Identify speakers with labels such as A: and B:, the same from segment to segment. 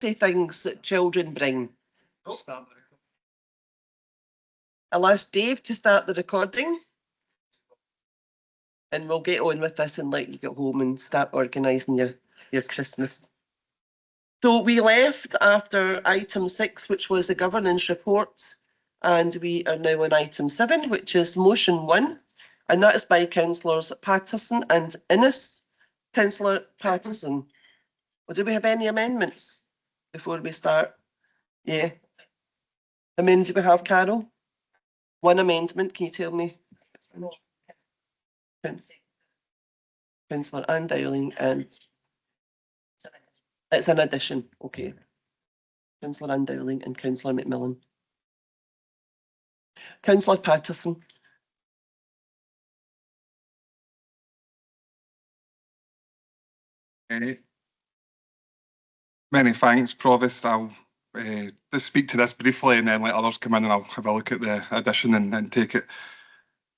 A: things that children bring. I'll ask Dave to start the recording. And we'll get on with this and let you get home and start organising your Christmas. So we left after item 6, which was the governance reports, and we are now on item 7, which is motion 1, and that is by Councillors Paterson and Innes. Councillor Paterson, do we have any amendments before we start? Yeah. How many do we have, Carol? One amendment, can you tell me? Councillor Ann-Dowling, and it's an addition, okay. Councillor Ann-Dowling and Councillor McMillan. Councillor Paterson.
B: Many thanks, Provost. I'll just speak to this briefly and then let others come in and I'll have a look at the addition and take it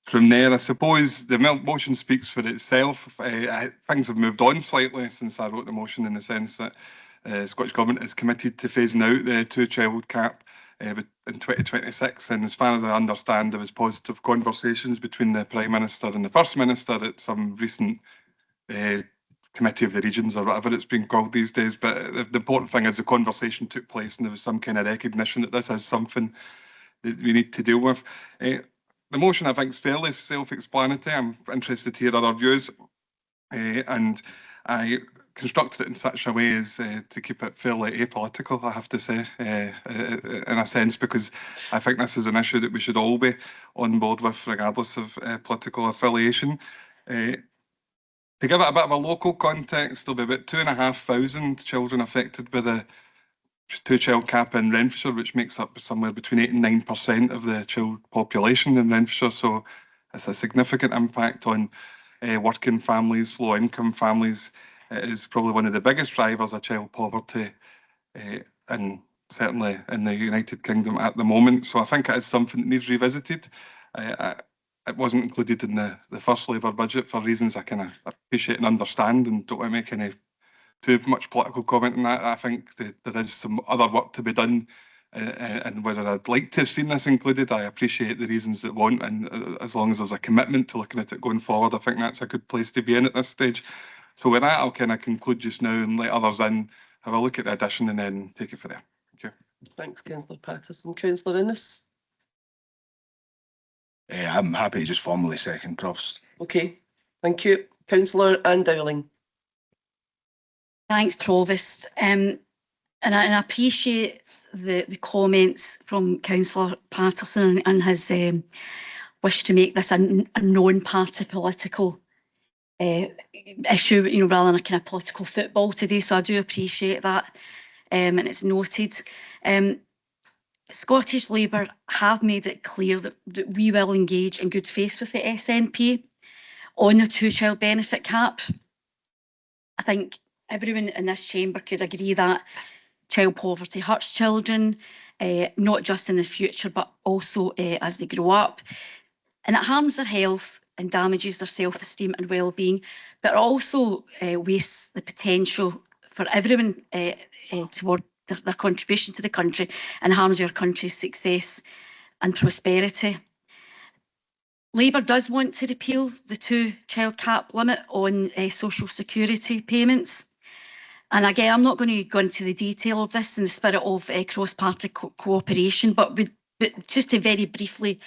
B: from there. I suppose the motion speaks for itself. Things have moved on slightly since I wrote the motion, in the sense that the Scottish Government is committed to phasing out the 2-child cap in 2026, and as far as I understand, there was positive conversations between the Prime Minister and the First Minister at some recent Committee of the Regions, or whatever it's being called these days. But the important thing is the conversation took place and there was some kind of recognition that this is something that we need to deal with. The motion, I think, is fairly self-explanatory. I'm interested to hear other views, and I constructed it in such a way as to keep it fairly apolitical, I have to say, in a sense, because I think this is an issue that we should all be on board with, regardless of political affiliation. To give it a bit of a local context, there'll be about 2,500 children affected by the 2-child cap in Renfrewshire, which makes up somewhere between 8 and 9% of the child population in Renfrewshire. So it's a significant impact on working families, low-income families. It is probably one of the biggest drivers of child poverty, and certainly in the United Kingdom at the moment. So I think it is something that needs revisited. It wasn't included in the first Labour budget for reasons I kind of appreciate and understand, and don't want to make any too much political comment on that. I think that there is some other work to be done, and whether I'd like to have seen this included, I appreciate the reasons that won't, and as long as there's a commitment to looking at it going forward, I think that's a good place to be in at this stage. So with that, I'll kind of conclude just now and let others in, have a look at the addition and then take it from there. Thank you.
A: Thanks, Councillor Paterson. Councillor Innes.
C: I'm happy to just formally second, Provost.
A: Okay, thank you. Councillor Ann-Dowling.
D: Thanks, Provost. And I appreciate the comments from Councillor Paterson and his wish to make this a non-party political issue, rather than a kind of political football today. So I do appreciate that, and it's noted. Scottish Labour have made it clear that we will engage in good faith with the SNP on the 2-child benefit cap. I think everyone in this chamber could agree that child poverty hurts children, not just in the future, but also as they grow up. And it harms their health and damages their self-esteem and well-being, but it also wastes the potential for everyone toward their contribution to the country, and harms our country's success and prosperity. Labour does want to repeal the 2-child cap limit on social security payments. And again, I'm not going to go into the detail of this in the spirit of cross-party cooperation, but just to very briefly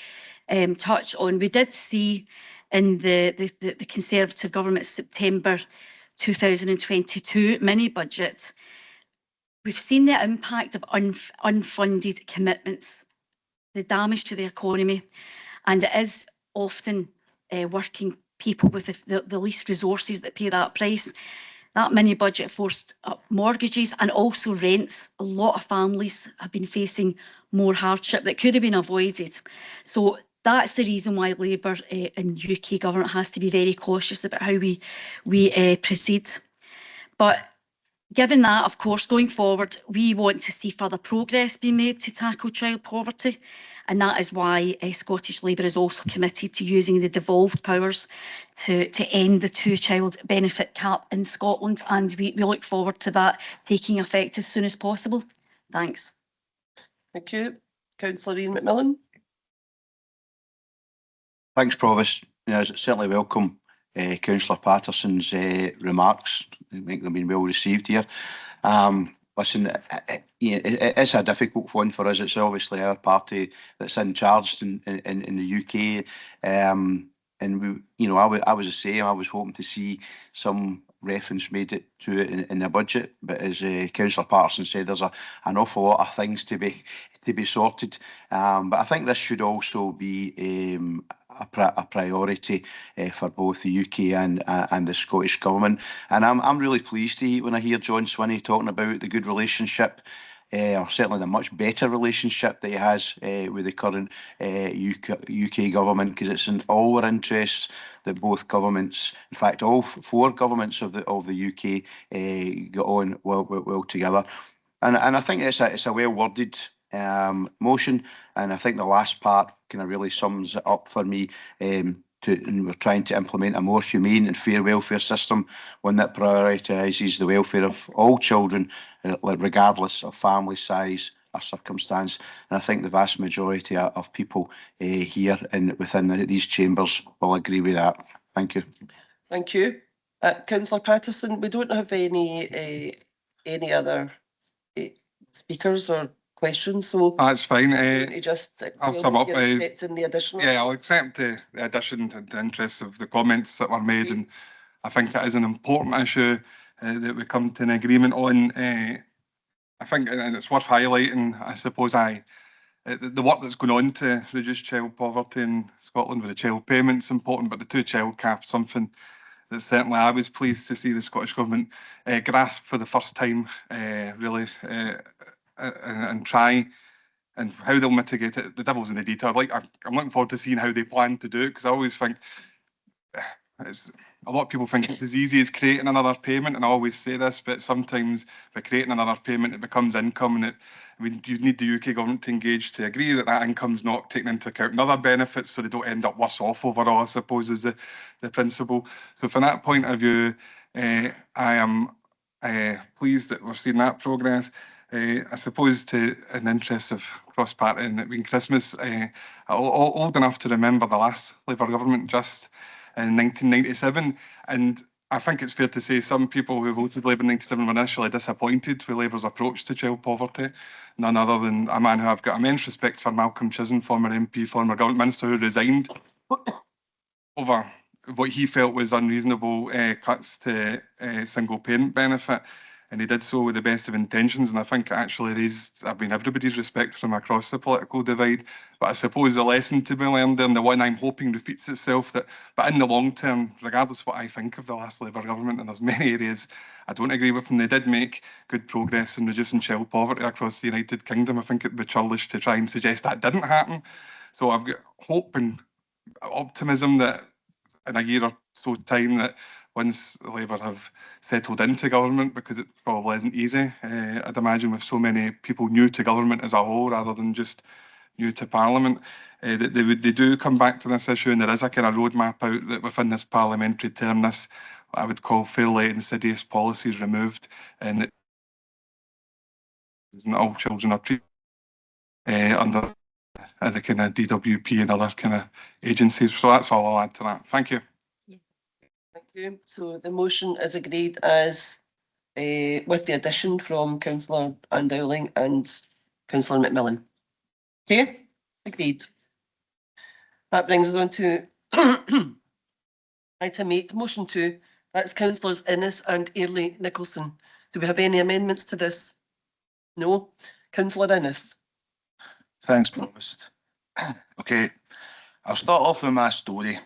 D: touch on, we did see in the Conservative government's September 2022 mini-budget, we've seen the impact of unfunded commitments, the damage to the economy, and it is often working people with the least resources that pay that price. That mini-budget forced up mortgages and also rents. A lot of families have been facing more hardship that could have been avoided. So that's the reason why Labour in UK government has to be very cautious about how we proceed. But Given that, of course, going forward, we want to see further progress being made to tackle child poverty. And that is why Scottish Labour is also committed to using the devolved powers to end the two-child benefit cap in Scotland. And we look forward to that taking effect as soon as possible. Thanks.
A: Thank you. Councillor Ian McMillan.
E: Thanks, Provost. Yeah, certainly welcome Councillor Paterson's remarks. I think they've been well received here. Listen, it's a difficult one for us. It's obviously our party that's in charge in the UK. And we, you know, I was the same. I was hoping to see some reference made to it in the budget, but as Councillor Paterson said, there's an awful lot of things to be sorted. But I think this should also be a priority for both the UK and the Scottish Government. And I'm really pleased when I hear John Swinney talking about the good relationship, or certainly the much better relationship that he has with the current UK Government, because it's in all our interests that both governments, in fact all four governments of the UK get on well together. And I think it's a well worded motion, and I think the last part kind of really sums it up for me. And we're trying to implement a more humane and fair welfare system, one that prioritises the welfare of all children, regardless of family size or circumstance. And I think the vast majority of people here and within these chambers will agree with that. Thank you.
A: Thank you. Councillor Paterson, we don't have any other speakers or questions, so
B: That's fine.
A: just
B: I'll sum up.
A: Accepting the additional.
B: Yeah, I'll accept the addition in the interest of the comments that were made, and I think it is an important issue that we come to an agreement on. I think, and it's worth highlighting, I suppose, the work that's going on to reduce child poverty in Scotland with the child payments important, but the two-child cap, something that certainly I was pleased to see the Scottish Government grasp for the first time, really, and try, and how they'll mitigate it. The devil's in the detail. I'm looking forward to seeing how they plan to do it, because I always think a lot of people think it's as easy as creating another payment, and I always say this, but sometimes by creating another payment it becomes income, and you need the UK Government to engage to agree that income's not taken into account in other benefits, so they don't end up worse off overall, I suppose, is the principle. So from that point of view, I am pleased that we're seeing that progress. I suppose in the interest of cross-party and it being Christmas, old enough to remember the last Labour government just in 1997, and I think it's fair to say some people who voted Labour in 97 were initially disappointed with Labour's approach to child poverty. None other than a man who I've got immense respect for, Malcolm Chisholm, former MP, former Government Minister, who resigned over what he felt was unreasonable cuts to single parent benefit. And he did so with the best of intentions, and I think it actually raised, everybody's respect from across the political divide. But I suppose the lesson to be learned there, and the one I'm hoping repeats itself, but in the long term, regardless of what I think of the last Labour government, and there's many areas I don't agree with them, they did make good progress in reducing child poverty across the United Kingdom. I think it'd be churlish to try and suggest that didn't happen. So I've got hope and optimism that in a year or so time, that once Labour have settled into government, because it probably isn't easy, I'd imagine, with so many people new to government as a whole rather than just new to Parliament, that they do come back to this issue, and there is a kind of roadmap out that within this parliamentary term, this what I would call fairly insidious policies removed, and that all children are treated under the kind of DWP and other kind of agencies. So that's all I'll add to that. Thank you.
A: Thank you. So the motion is agreed as with the addition from Councillor Ann-Dowling and Councillor McMillan. Okay, agreed. That brings us on to item 8, motion 2. That's Councillors Innes and Airlie-Nicolson. Do we have any amendments to this? No. Councillor Innes.
C: Thanks, Provost. Okay, I'll start off with my story.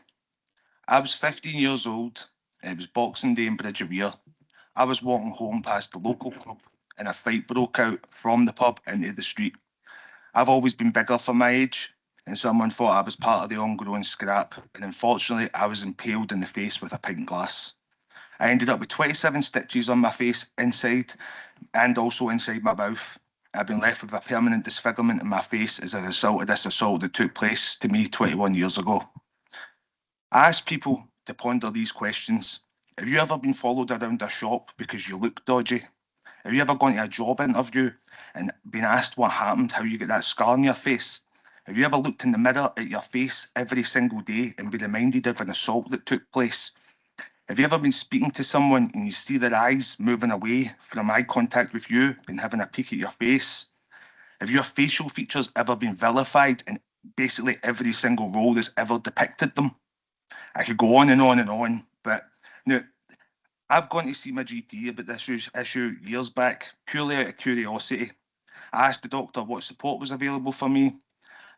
C: I was 15 years old, and it was Boxing Day in Bridge of Weir. I was walking home past the local pub, and a fight broke out from the pub into the street. I've always been bigger for my age, and someone thought I was part of the ongoing scrap, and unfortunately I was impaled in the face with a pint glass. I ended up with 27 stitches on my face inside and also inside my mouth. I've been left with a permanent disfigurement in my face as a result of this assault that took place to me 21 years ago. I ask people to ponder these questions. Have you ever been followed around a shop because you look dodgy? Have you ever gone to a job interview and been asked what happened, how you get that scar on your face? Have you ever looked in the mirror at your face every single day and been reminded of an assault that took place? Have you ever been speaking to someone and you see their eyes moving away from eye contact with you and having a peek at your face? Have your facial features ever been vilified in basically every single role that's ever depicted them? I could go on and on and on, but now I've gone to see my GP about this issue years back, purely out of curiosity. I asked the doctor what support was available for me.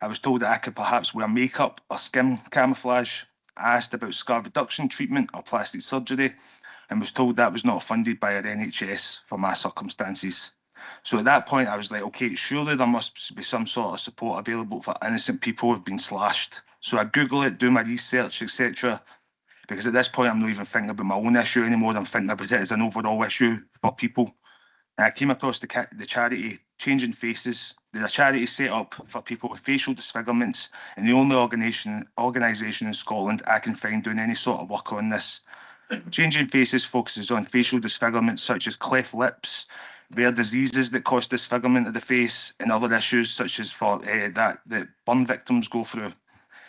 C: I was told that I could perhaps wear makeup or skin camouflage. I asked about scar reduction treatment or plastic surgery and was told that was not funded by our NHS for my circumstances. So at that point, I was like, okay, surely there must be some sort of support available for innocent people who've been slashed. So I Google it, do my research, etc. Because at this point, I'm not even thinking about my own issue anymore. I'm thinking about it as an overall issue for people. And I came across the charity Changing Faces. They're a charity set up for people with facial disfigurements, and the only organisation in Scotland I can find doing any sort of work on this. Changing Faces focuses on facial disfigurements such as cleft lips, rare diseases that cause disfigurement of the face, and other issues such as for that burn victims go through.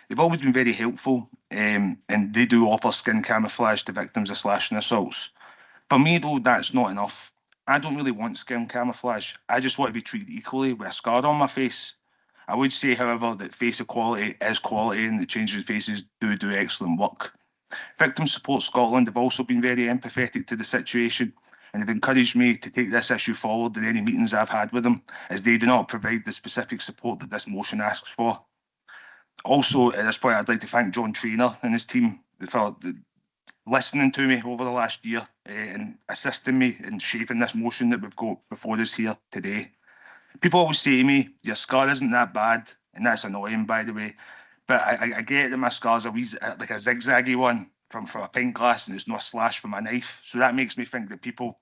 C: They've always been very helpful, and they do offer skin camouflage to victims of slashing assaults. For me, though, that's not enough. I don't really want skin camouflage. I just want to be treated equally with a scar on my face. I would say, however, that face equality is quality and that Changing Faces do excellent work. Victim Support Scotland have also been very empathetic to the situation and have encouraged me to take this issue forward in any meetings I've had with them, as they do not provide the specific support that this motion asks for. Also, at this point, I'd like to thank John Traynor and his team for listening to me over the last year and assisting me in shaping this motion that we've got before us here today. People always say to me, your scar isn't that bad, and that's annoying, by the way, but I get that my scar's like a zigzaggy one from a pint glass, and it's not a slash from a knife, so that makes me think that people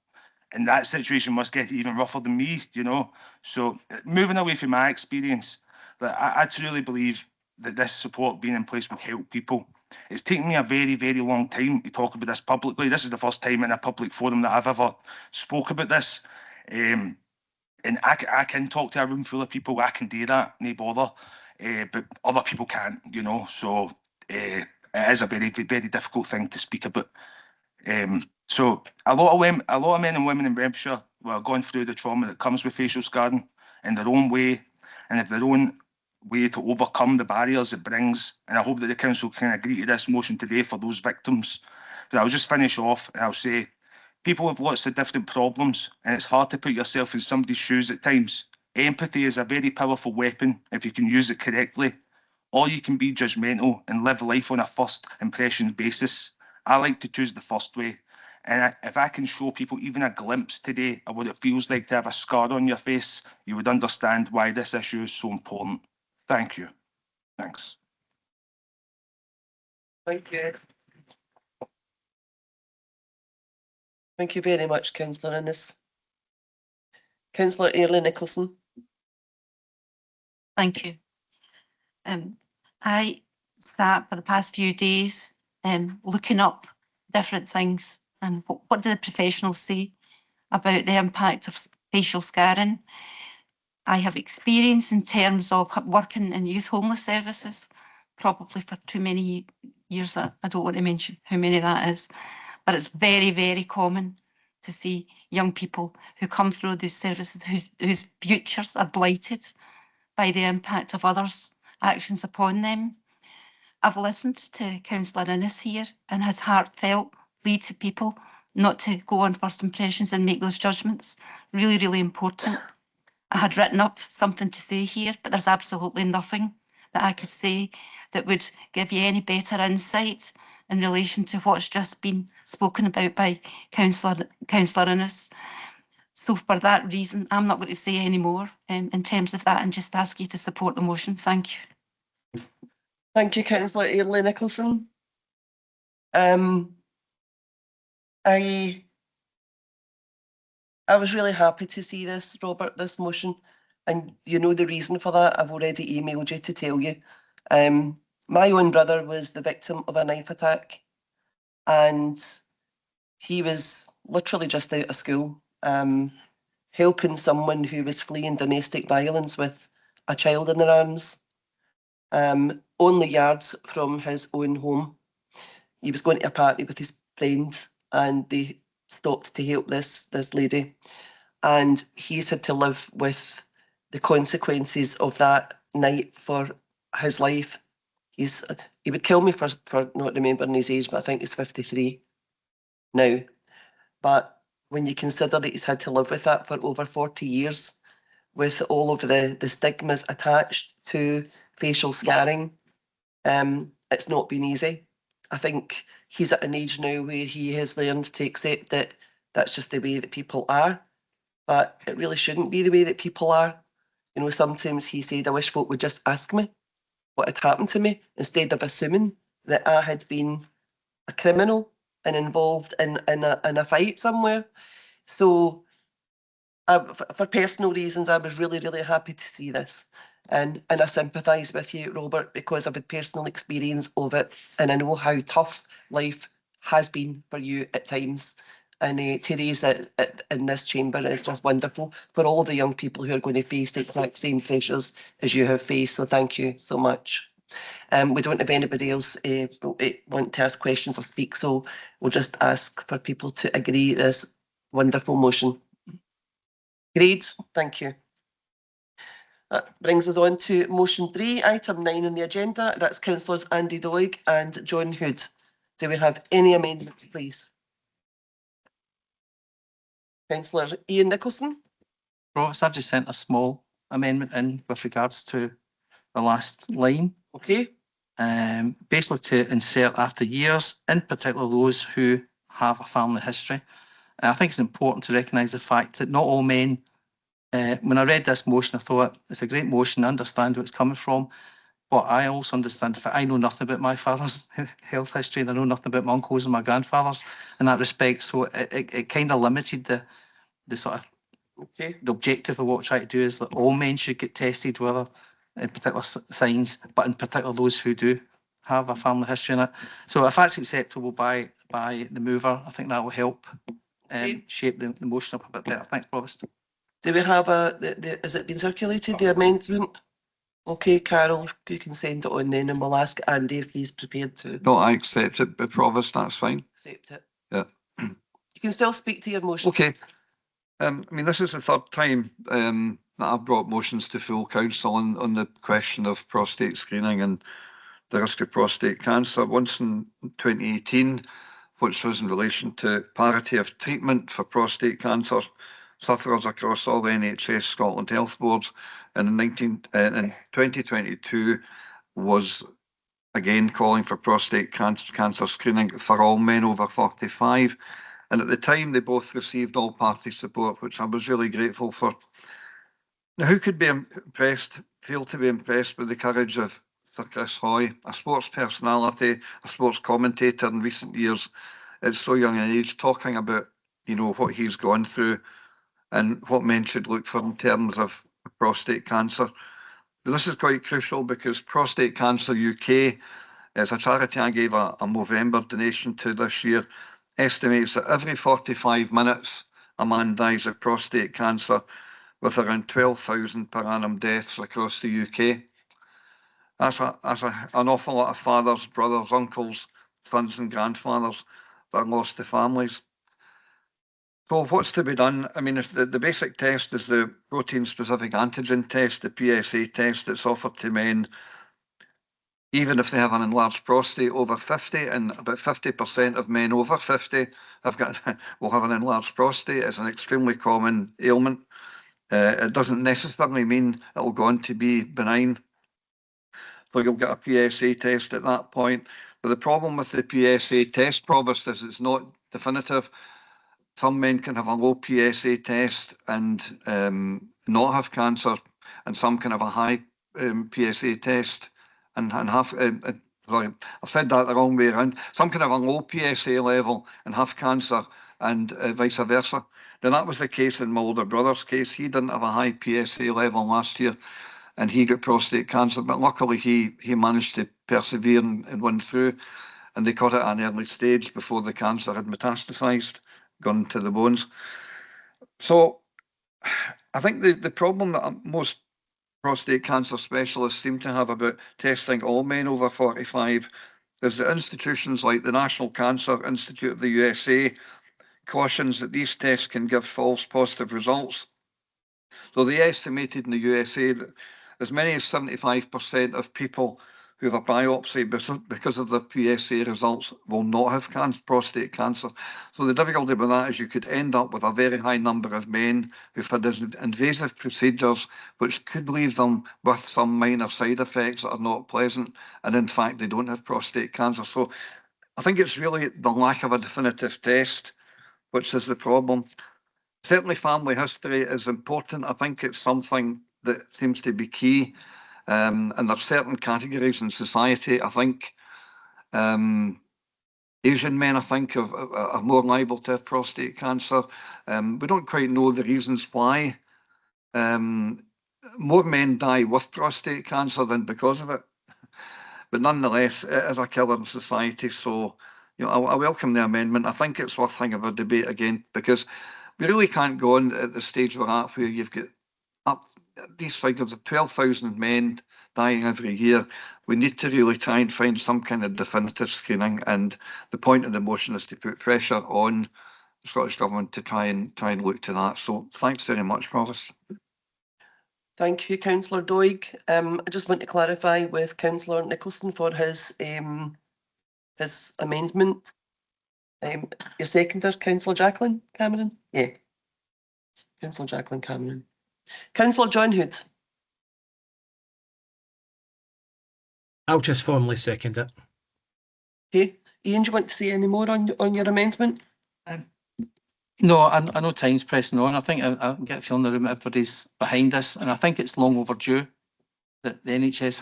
C: in that situation must get even rougher than me, you know? So moving away from my experience, but I truly believe that this support being in place would help people. It's taken me a very, very long time to talk about this publicly. This is the first time in a public forum that I've ever spoke about this. And I can talk to a room full of people, I can do that, no bother. But other people can't, you know, so it is a very, very difficult thing to speak about. So a lot of men and women in Renfrewshire were going through the trauma that comes with facial scarring in their own way and have their own way to overcome the barriers it brings. And I hope that the council can agree to this motion today for those victims. But I'll just finish off and I'll say, people have lots of different problems and it's hard to put yourself in somebody's shoes at times. Empathy is a very powerful weapon if you can use it correctly, or you can be judgmental and live life on a first impression basis. I like to choose the first way. And if I can show people even a glimpse today of what it feels like to have a scar on your face, you would understand why this issue is so important. Thank you. Thanks.
A: Thank you. Thank you very much, Councillor Innes. Councillor Airlie-Nicolson.
F: Thank you. I sat for the past few days looking up different things and what do the professionals say about the impact of facial scarring. I have experience in terms of working in youth homeless services, probably for too many years. I don't want to mention how many that is, but it's very, very common to see young people who come through these services whose futures are blighted by the impact of others' actions upon them. I've listened to Councillor Innes here and his heartfelt plea to people not to go on first impressions and make those judgments. Really, really important. I had written up something to say here, but there's absolutely nothing that I could say that would give you any better insight in relation to what's just been spoken about by Councillor Innes. So for that reason, I'm not going to say any more in terms of that and just ask you to support the motion. Thank you.
A: Thank you, Councillor Airlie-Nicolson. I was really happy to see this, Robert, this motion. And you know the reason for that. I've already emailed you to tell you. My own brother was the victim of a knife attack, and he was literally just out of school, helping someone who was fleeing domestic violence with a child in their arms, only yards from his own home. He was going to a party with his friend, and they stopped to help this lady, and he's had to live with the consequences of that night for his life. He would kill me for not remembering his age, but I think he's 53 now. But when you consider that he's had to live with that for over 40 years, with all of the stigmas attached to facial scarring, it's not been easy. I think he's at an age now where he has learned to accept that that's just the way that people are, but it really shouldn't be the way that people are. You know, sometimes he said, I wish folk would just ask me what had happened to me instead of assuming that I had been a criminal and involved in a fight somewhere. So for personal reasons, I was really, really happy to see this. And I sympathise with you, Robert, because I've had personal experience of it, and I know how tough life has been for you at times. And to raise it in this chamber is just wonderful for all of the young people who are going to face the exact same pressures as you have faced. So thank you so much. We don't have anybody else want to ask questions or speak, so we'll just ask for people to agree this wonderful motion. Great, thank you. That brings us on to motion 3, item 9 on the agenda. That's Councillors Andy Doig and John Hood. Do we have any amendments, please? Councillor Airlie-Nicolson.
G: Provost, I've just sent a small amendment in with regards to the last line.
A: Okay.
G: Basically to insert after years, in particular those who have a family history. And I think it's important to recognise the fact that not all men, when I read this motion, I thought it's a great motion, I understand where it's coming from, but I also understand the fact I know nothing about my father's health history, and I know nothing about my uncles and my grandfathers in that respect. So it kind of limited the sort of the objective of what we're trying to do is that all men should get tested, whether in particular signs, but in particular those who do have a family history in it. So if that's acceptable by the mover, I think that will help shape the motion up a bit better. Thanks, Provost.
A: Do we have has it been circulated, the amendment? Okay, Carol, you can send it on then, and we'll ask Andy if he's prepared to.
H: No, I accept it, but Provost, that's fine.
A: Accept it.
H: Yeah.
A: You can still speak to your motion.
H: Okay. I mean, this is the third time that I've brought motions to full council on the question of prostate screening and the risk of prostate cancer. Once in 2018, which was in relation to parity of treatment for prostate cancer sufferers across all the NHS Scotland health boards, and in 2022 was again calling for prostate cancer screening for all men over 45. And at the time, they both received all party support, which I was really grateful for. Now, who could be feel to be impressed with the courage of Sir Chris Hoy, a sports personality, a sports commentator in recent years at so young an age, talking about, you know, what he's gone through and what men should look for in terms of prostate cancer. But this is quite crucial because Prostate Cancer UK, as a charity I gave a Movember donation to this year, estimates that every 45 minutes a man dies of prostate cancer, with around 12,000 per annum deaths across the UK. That's an awful lot of fathers, brothers, uncles, sons and grandfathers that lost their families. So what's to be done? I mean, if the basic test is the protein-specific antigen test, the PSA test that's offered to men, even if they have an enlarged prostate over 50, and about 50% of men over 50 will have an enlarged prostate. It's an extremely common ailment. It doesn't necessarily mean it'll go on to be benign. So you'll get a PSA test at that point. But the problem with the PSA test, Provost, is it's not definitive. Some men can have a low PSA test and not have cancer, and some can have a high PSA test and have sorry, I've said that the wrong way around, some kind of a low PSA level and have cancer and vice versa. Now that was the case in my older brother's case. He didn't have a high PSA level last year and he got prostate cancer, but luckily he managed to persevere and went through, and they caught it at an early stage before the cancer had metastasized, gone to the bones. So I think the problem that most prostate cancer specialists seem to have about testing all men over 45 is that institutions like the National Cancer Institute of the USA cautions that these tests can give false positive results. So they estimated in the USA that as many as 75% of people who have a biopsy because of the PSA results will not have prostate cancer. So the difficulty with that is you could end up with a very high number of men who've had invasive procedures which could leave them with some minor side effects that are not pleasant, and in fact they don't have prostate cancer. So I think it's really the lack of a definitive test which is the problem. Certainly family history is important. I think it's something that seems to be key. And there's certain categories in society, I think, Asian men, I think, are more liable to have prostate cancer. We don't quite know the reasons why. More men die with prostate cancer than because of it. But nonetheless, it is a killer in society. So, you know, I welcome the amendment. I think it's worth having a debate again, because we really can't go on at the stage we're at where you've got up these figures of 12,000 men dying every year. We need to really try and find some kind of definitive screening, and the point of the motion is to put pressure on the Scottish Government to try and look to that. So thanks very much, Provost.
A: Thank you, Councillor Doig. I just want to clarify with Councillor Nicholson for his amendment. Your seconder, Councillor Jacqueline Cameron? Yeah. Councillor Jacqueline Cameron. Councillor John Hood.
I: I'll just formally second it.
A: Okay. Ian, do you want to say any more on your amendment?
G: No, I know time's pressing on. I think I get a feeling the room everybody's behind us, and I think it's long overdue that the NHS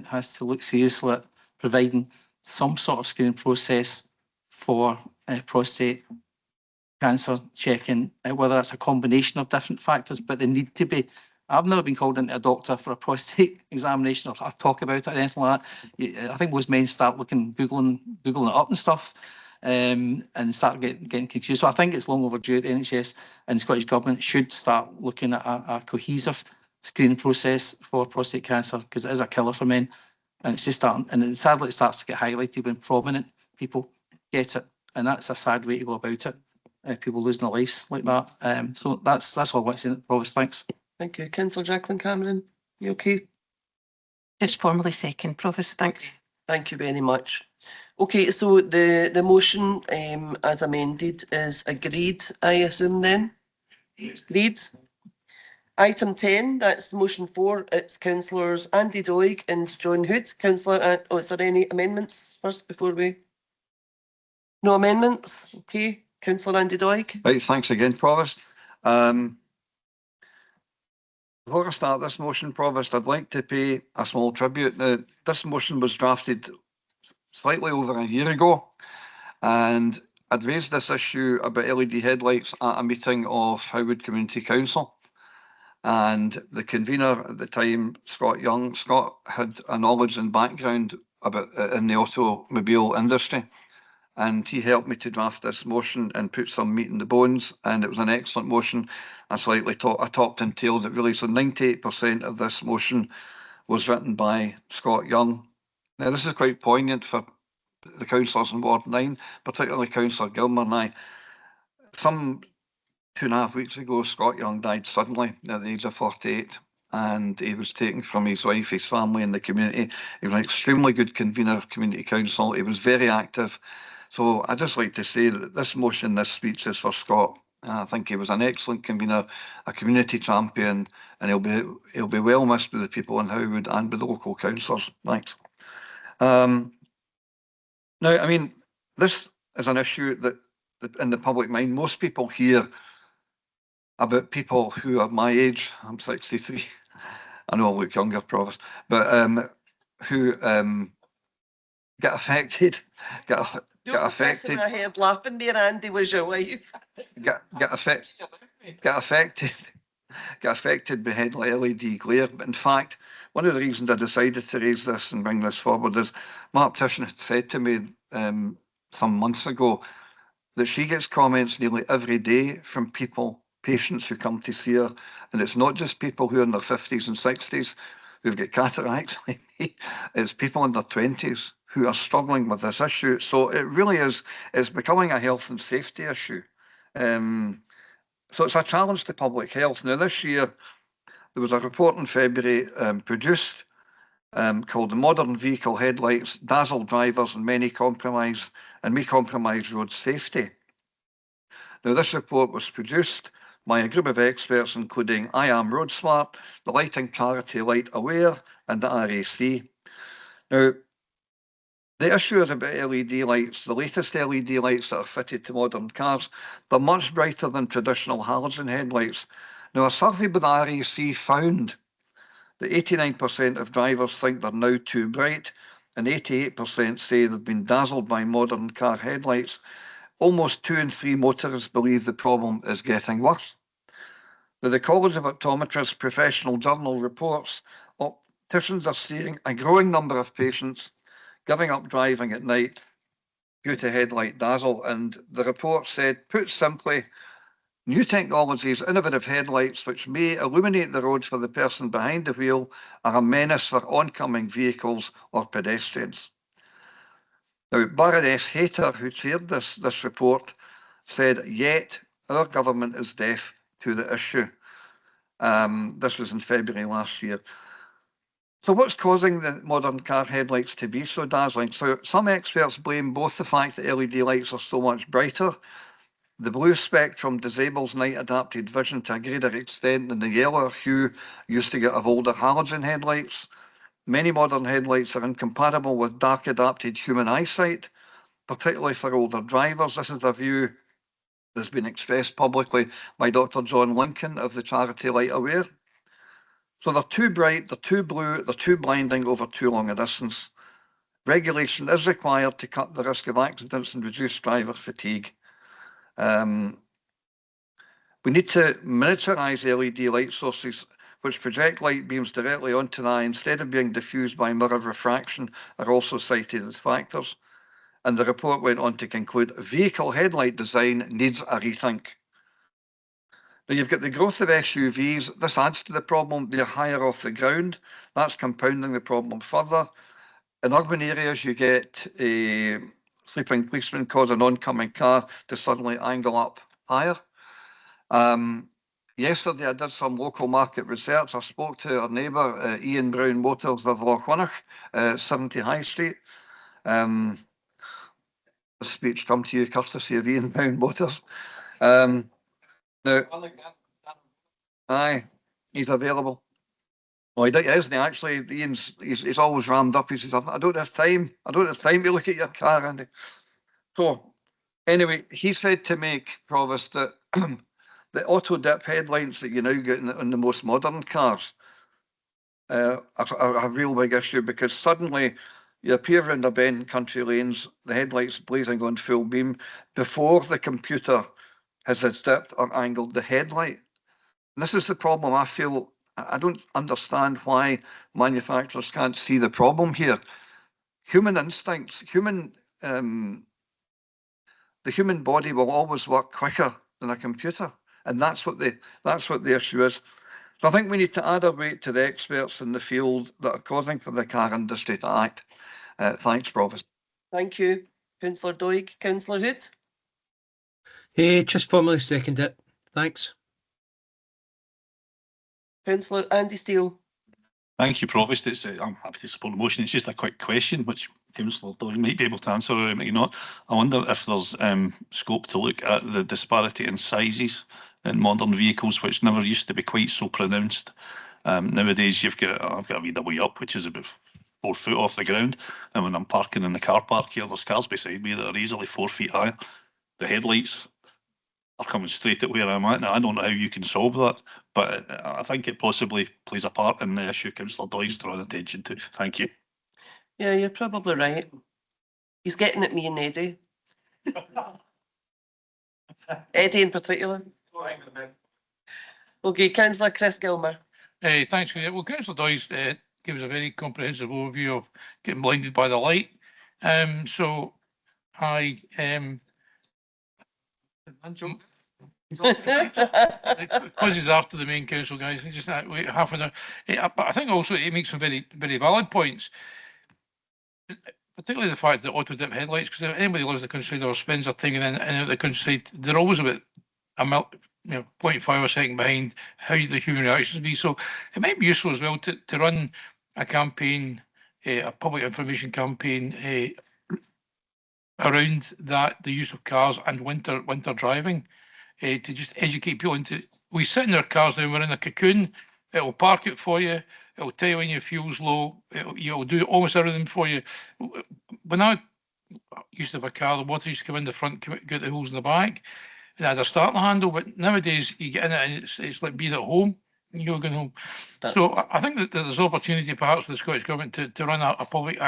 G: has to look seriously at providing some sort of screening process for prostate cancer checking, whether that's a combination of different factors, but they need to be. I've never been called into a doctor for a prostate examination or talk about it or anything like that. I think most men start googling it up and stuff, and start getting confused. So I think it's long overdue. The NHS and the Scottish Government should start looking at a cohesive screening process for prostate cancer, because it is a killer for men, and it's just starting. And sadly, it starts to get highlighted when prominent people get it, and that's a sad way to go about it. People losing their lives like that. So that's all I want to say, Provost. Thanks.
A: Thank you. Councillor Jacqueline Cameron, you okay?
J: Just formally second, Provost. Thanks.
A: Thank you very much. Okay, so the motion as amended is agreed, I assume then? Agreed. Item 10, that's motion 4. It's Councillors Andy Doig and John Hood. Councillor, is there any amendments first before we? No amendments? Okay. Councillor Andy Doig.
H: Right, thanks again, Provost. Before I start this motion, Provost, I'd like to pay a small tribute. Now, this motion was drafted slightly over a year ago, and I'd raised this issue about LED headlights at a meeting of Howard Community Council. And the convener at the time, Scott Young, Scott had a knowledge and background about in the automobile industry, and he helped me to draft this motion and put some meat in the bones, and it was an excellent motion. I topped and tailed it really. So 98% of this motion was written by Scott Young. Now this is quite poignant for the councillors in Ward 9, particularly Councillor Gilmer and I. Some 2.5 weeks ago, Scott Young died suddenly at the age of 48, and he was taken from his wife, his family and the community. He was an extremely good convener of Community Council. He was very active. So I'd just like to say that this motion, this speech is for Scott. I think he was an excellent convener, a community champion, and he'll be well missed by the people in Howard and by the local councillors. Thanks. Now, I mean, this is an issue that in the public mind, most people hear about people who are my age. I'm 63. I know I look younger, Provost, but who get affected, get
A: Don't be
H: affected,
A: pressing my head laughing there, Andy, was your wife.
H: get affected by headlight LED glare. But in fact, one of the reasons I decided to raise this and bring this forward is my optician had said to me some months ago that she gets comments nearly every day from patients who come to see her, and it's not just people who are in their 50s and 60s who've got cataracts like me, it's people in their 20s who are struggling with this issue. So it really is, it's becoming a health and safety issue. So it's a challenge to public health. Now this year, there was a report in February produced called The Modern Vehicle Headlights Dazzle Drivers and May Compromise Road Safety. Now this report was produced by a group of experts including I Am Road Smart, the lighting charity Light Aware and the RAC. Now the issue is about LED lights. The latest LED lights that are fitted to modern cars, they're much brighter than traditional halogen headlights. Now, a survey by the RAC found that 89% of drivers think they're now too bright, and 88% say they've been dazzled by modern car headlights. Almost 2 in 3 motorists believe the problem is getting worse. Now, the College of Optometrists Professional Journal reports opticians are seeing a growing number of patients giving up driving at night due to headlight dazzle. And the report said, put simply, new technologies, innovative headlights, which may illuminate the roads for the person behind the wheel, are a menace for oncoming vehicles or pedestrians. Now, Baroness Hayter, who chaired this report, said, yet our government is deaf to the issue. This was in February last year. So what's causing the modern car headlights to be so dazzling? So some experts blame both the fact that LED lights are so much brighter. The blue spectrum disables night adapted vision to a greater extent than the yellow hue used to get of older halogen headlights. Many modern headlights are incompatible with dark adapted human eyesight, particularly for older drivers. This is a view that's been expressed publicly by Dr. John Lincoln of the charity Light Aware. So they're too bright, they're too blue, they're too blinding over too long a distance. Regulation is required to cut the risk of accidents and reduce driver fatigue. We need to miniaturise LED light sources which project light beams directly onto the eye instead of being diffused by mirror refraction are also cited as factors. And the report went on to conclude vehicle headlight design needs a rethink. Now you've got the growth of SUVs. This adds to the problem. They're higher off the ground. That's compounding the problem further. In urban areas, you get a sleeping policeman cause an oncoming car to suddenly angle up higher. Yesterday, I did some local market research. I spoke to our neighbour, Ian Brown Motors of Lochwinnoch, 70 High Street. The speech come to you courtesy of Ian Brown Motors. Now, aye, he's available. Oh, he isn't he? Actually, Ian's he's always rammed up. He says, I don't have time. I don't have time to look at your car, Andy. So, anyway, he said to me, Provost, that the auto dip headlights that you now get in the most modern cars are a real big issue because suddenly you appear around a bend in country lanes, the headlights blazing on full beam before the computer has dipped or angled the headlight. And this is the problem. I feel I don't understand why manufacturers can't see the problem here. Human instincts, the human body will always work quicker than a computer, and that's what the issue is. So I think we need to add a weight to the experts in the field that are causing for the car industry to act. Thanks, Provost.
A: Thank you, Councillor Doig. Councillor Hood.
I: Just formally second it. Thanks.
A: Councillor Andy Steele.
K: Thank you, Provost. I'm happy to support the motion. It's just a quick question, which Councillor Doig might be able to answer or might not. I wonder if there's scope to look at the disparity in sizes in modern vehicles, which never used to be quite so pronounced. Nowadays, I've got a VW Up, which is about 4 foot off the ground, and when I'm parking in the car park here, there's cars beside me that are easily 4 feet high. The headlights are coming straight at where I'm at. Now, I don't know how you can solve that, but I think it possibly plays a part in the issue Councillor Doig's drawing attention to. Thank you.
A: Yeah, you're probably right. He's getting at me and Eddie. Eddie in particular. Okay, Councillor Chris Gilmer.
L: Thanks for that. Well, Councillor Doig gave us a very comprehensive overview of getting blinded by the light. So I because he's after the main council, guys, just wait half an hour. But I think also he makes some very, very valid points, particularly the fact that auto dip headlights, because if anybody lives in the countryside or spends their time in and out of the countryside, they're always about a 0.5 a second behind how the human reactions be. So it might be useful as well to run a campaign, a public information campaign around that, the use of cars and winter driving, to just educate people into. We sit in our cars now, we're in a cocoon. It'll park it for you. It'll tell you when your fuel's low. It'll do almost everything for you. When I used to have a car, the water used to come in the front, get the holes in the back, and I had a starting handle. But nowadays, you get in it and it's like being at home. You're going home. So I think that there's opportunity perhaps for the Scottish Government to run a public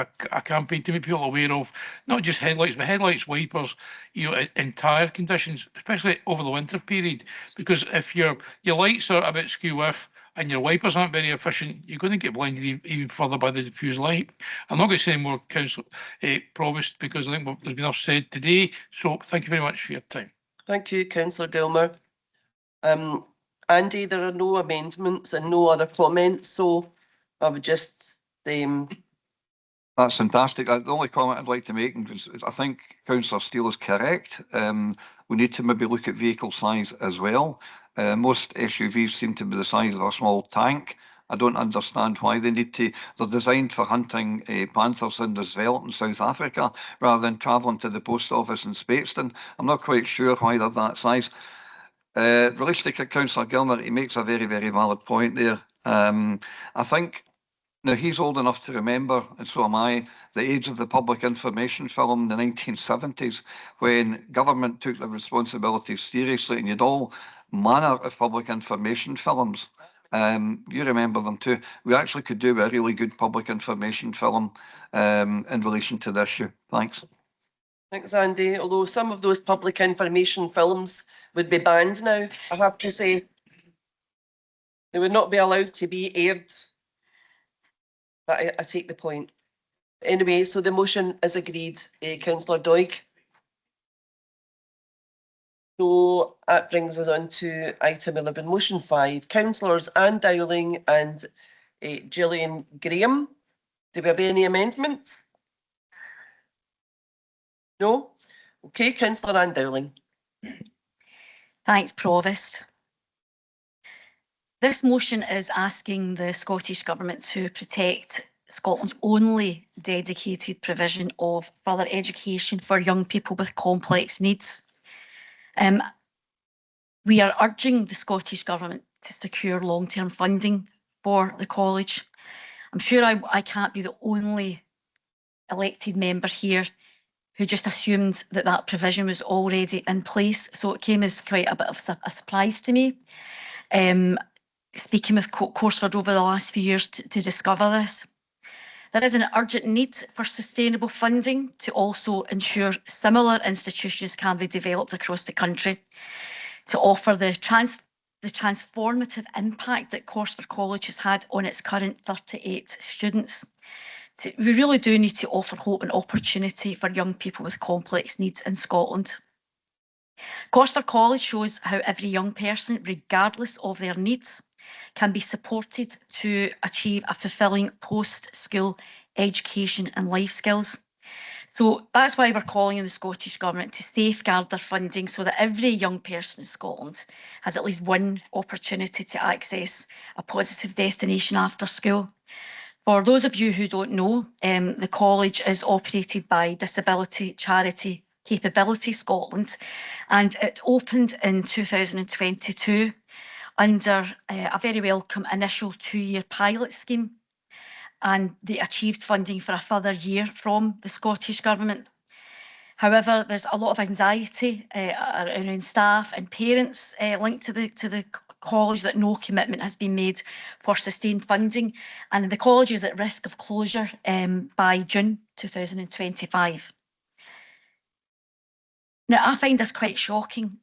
L: campaign to make people aware of not just headlights, but headlights, wipers, in tyre conditions, especially over the winter period. Because if your lights are a bit skew with and your wipers aren't very efficient, you're going to get blinded even further by the diffuse light. I'm not going to say any more, Councillor Provost, because I think there's been enough said today. So thank you very much for your time. Thank you, Councillor Gilmer. Andy, there are no amendments and no other comments, so I would just...
H: That's fantastic. The only comment I'd like to make is I think Councillor Steele is correct. We need to maybe look at vehicle size as well. Most SUVs seem to be the size of a small tank. I don't understand why they need to. They're designed for hunting panthers in the veldt in South Africa rather than travelling to the post office in Speightstown. I'm not quite sure why they're that size. Relation to Councillor Gilmer, he makes a very, very valid point there. I think, now he's old enough to remember, and so am I, the age of the public information film in the 1970s, when government took their responsibilities seriously, and you had all manner of public information films. You remember them too. We actually could do a really good public information film in relation to the issue. Thanks.
A: Thanks, Andy. Although some of those public information films would be banned now, I have to say. They would not be allowed to be aired. But I take the point. Anyway, so the motion is agreed. Councillor Doig. So that brings us on to item 11, motion 5. Councillors Ann-Dowling and Gillian Graham. Do we have any amendments? No? Okay, Councillor Ann-Dowling.
D: Thanks, Provost. This motion is asking the Scottish Government to protect Scotland's only dedicated provision of further education for young people with complex needs. We are urging the Scottish Government to secure long-term funding for the college. I'm sure I can't be the only elected member here who just assumed that that provision was already in place. So it came as quite a bit of a surprise to me. Speaking with Corseford over the last few years to discover this. There is an urgent need for sustainable funding to also ensure similar institutions can be developed across the country to offer the transformative impact that Corseford College has had on its current 38 students. We really do need to offer hope and opportunity for young people with complex needs in Scotland. Corseford College shows how every young person, regardless of their needs, can be supported to achieve a fulfilling post-school education and life skills. So that's why we're calling on the Scottish Government to safeguard their funding so that every young person in Scotland has at least one opportunity to access a positive destination after school. For those of you who don't know, the college is operated by disability charity Capability Scotland, and it opened in 2022 under a very welcome initial 2-year pilot scheme, and they achieved funding for a further year from the Scottish Government. However, there's a lot of anxiety around staff and parents linked to the college that no commitment has been made for sustained funding, and the college is at risk of closure by June 2025. Now, I find this quite shocking.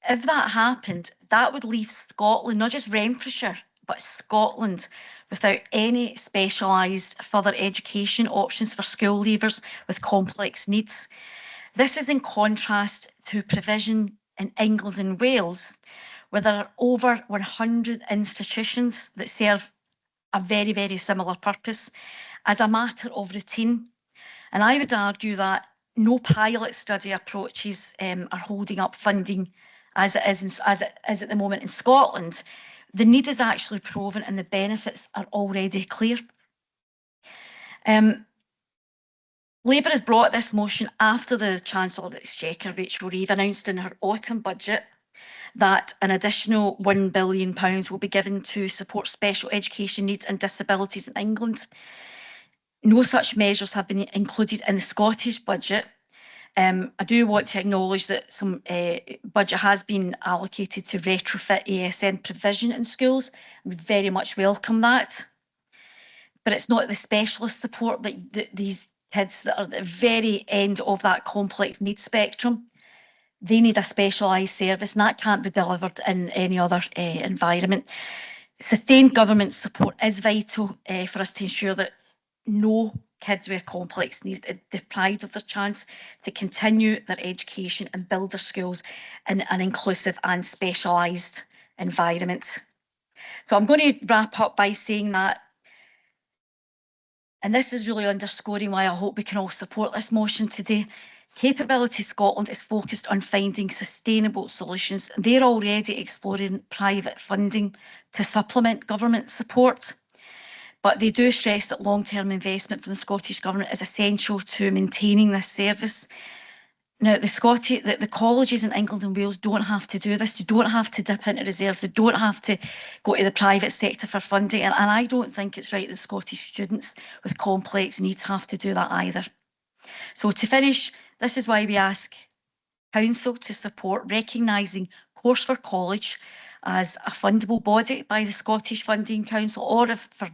D: If that happened, that would leave Scotland, not just Renfrewshire, but Scotland, without any specialised further education options for school leavers with complex needs. This is in contrast to provision in England and Wales, where there are over 100 institutions that serve a very, very similar purpose as a matter of routine. And I would argue that no pilot study approaches are holding up funding as it is at the moment in Scotland. The need is actually proven and the benefits are already clear. Labour has brought this motion after the Chancellor of the Exchequer, Rachel Reeve, announced in her autumn budget that an additional £1 billion will be given to support special education needs and disabilities in England. No such measures have been included in the Scottish budget. I do want to acknowledge that some budget has been allocated to retrofit ASN provision in schools. We very much welcome that. But it's not the specialist support that these kids that are at the very end of that complex needs spectrum, they need a specialised service, and that can't be delivered in any other environment. Sustained government support is vital for us to ensure that no kids with complex needs are deprived of their chance to continue their education and build their schools in an inclusive and specialised environment. So I'm going to wrap up by saying that, and this is really underscoring why I hope we can all support this motion today. Capability Scotland is focused on finding sustainable solutions. They're already exploring private funding to supplement government support, but they do stress that long-term investment from the Scottish Government is essential to maintaining this service. Now, the colleges in England and Wales don't have to do this. They don't have to dip into reserves. They don't have to go to the private sector for funding. And I don't think it's right that Scottish students with complex needs have to do that either. So to finish, this is why we ask Council to support recognising Corseford College as a fundable body by the Scottish Funding Council, or if for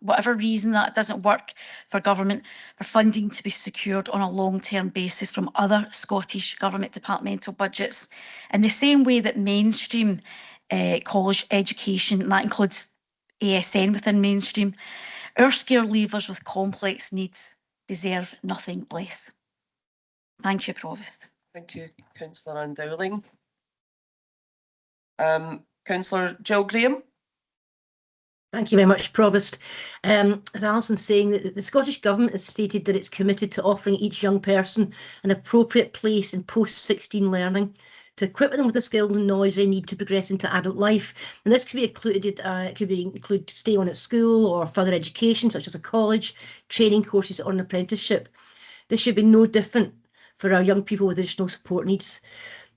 D: whatever reason that doesn't work for government, for funding to be secured on a long-term basis from other Scottish Government departmental budgets, in the same way that mainstream college education, and that includes ASN within mainstream, our school leavers with complex needs deserve nothing less. Thank you, Provost.
A: Thank you, Councillor Ann-Dowling. Councillor Jill Graham.
M: Thank you very much, Provost. As Alison's saying, that the Scottish Government has stated that it's committed to offering each young person an appropriate place in post-16 learning to equip them with the skills and knowledge they need to progress into adult life. And this could be included, include staying on at school or further education, such as a college, training courses or an apprenticeship. This should be no different for our young people with additional support needs.